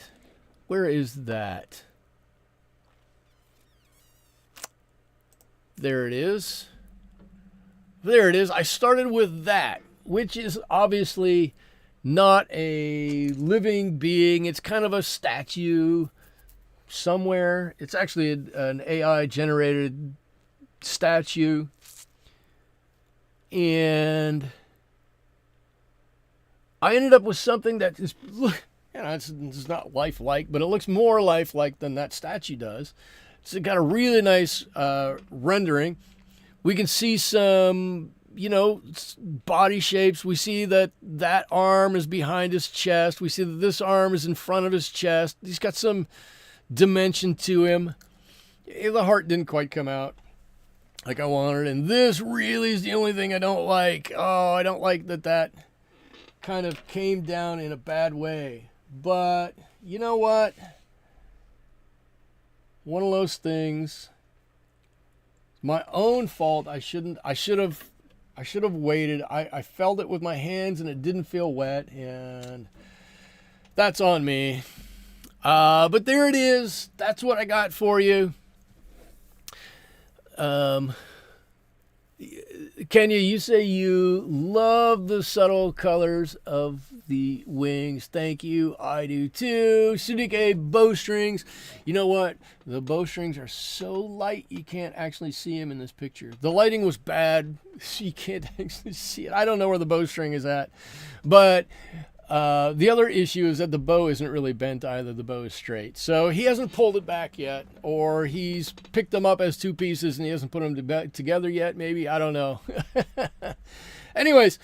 Where is that? There it is. There it is. I started with that, which is obviously not a living being. It's kind of a statue somewhere. It's actually an AI-generated statue. And I ended up with something that is, it's not lifelike, but it looks more lifelike than that statue does. It's got a really nice rendering. We can see some, body shapes. We see that arm is behind his chest. We see that this arm is in front of his chest. He's got some dimension to him. The heart didn't quite come out like I wanted. And this really is the only thing I don't like. Oh, I don't like that kind of came down in a bad way. But you know what? One of those things. My own fault. I should have waited. I felt it with my hands and it didn't feel wet, and that's on me. But there it is. That's what I got for you. Kenya, you say you love the subtle colors of the wings. Thank you. I do too. Sudike bowstrings. You know what? The bowstrings are so light you can't actually see them in this picture. The lighting was bad, so you can't actually see it. I don't know where the bowstring is at. But the other issue is that the bow isn't really bent either. The bow is straight. So he hasn't pulled it back yet, or he's picked them up as two pieces and he hasn't put them together yet, maybe. I don't know. Anyways,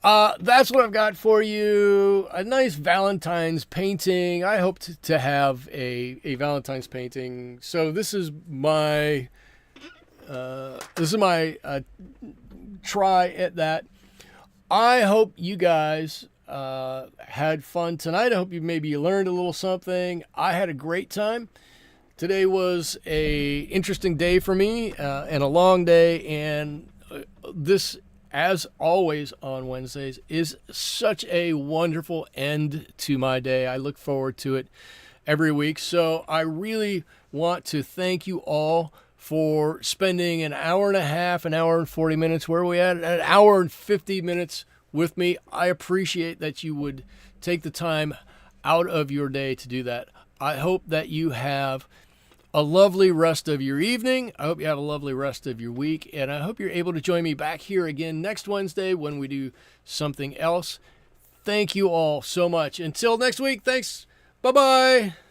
that's what I've got for you. A nice Valentine's painting. I hope to have a Valentine's painting. So this is my try at that. I hope you guys had fun tonight. I hope maybe you learned a little something. I had a great time. Today was a interesting day for me and a long day, and this, as always on Wednesdays, is such a wonderful end to my day. I look forward to it every week. So I really want to thank you all for spending an hour and a half, an hour and 40 minutes, where are we at? An hour and 50 minutes with me. I appreciate that you would take the time out of your day to do that. I hope that you have a lovely rest of your evening. I hope you have a lovely rest of your week. And I hope you're able to join me back here again next Wednesday when we do something else. Thank you all so much. Until next week, thanks. Bye-bye.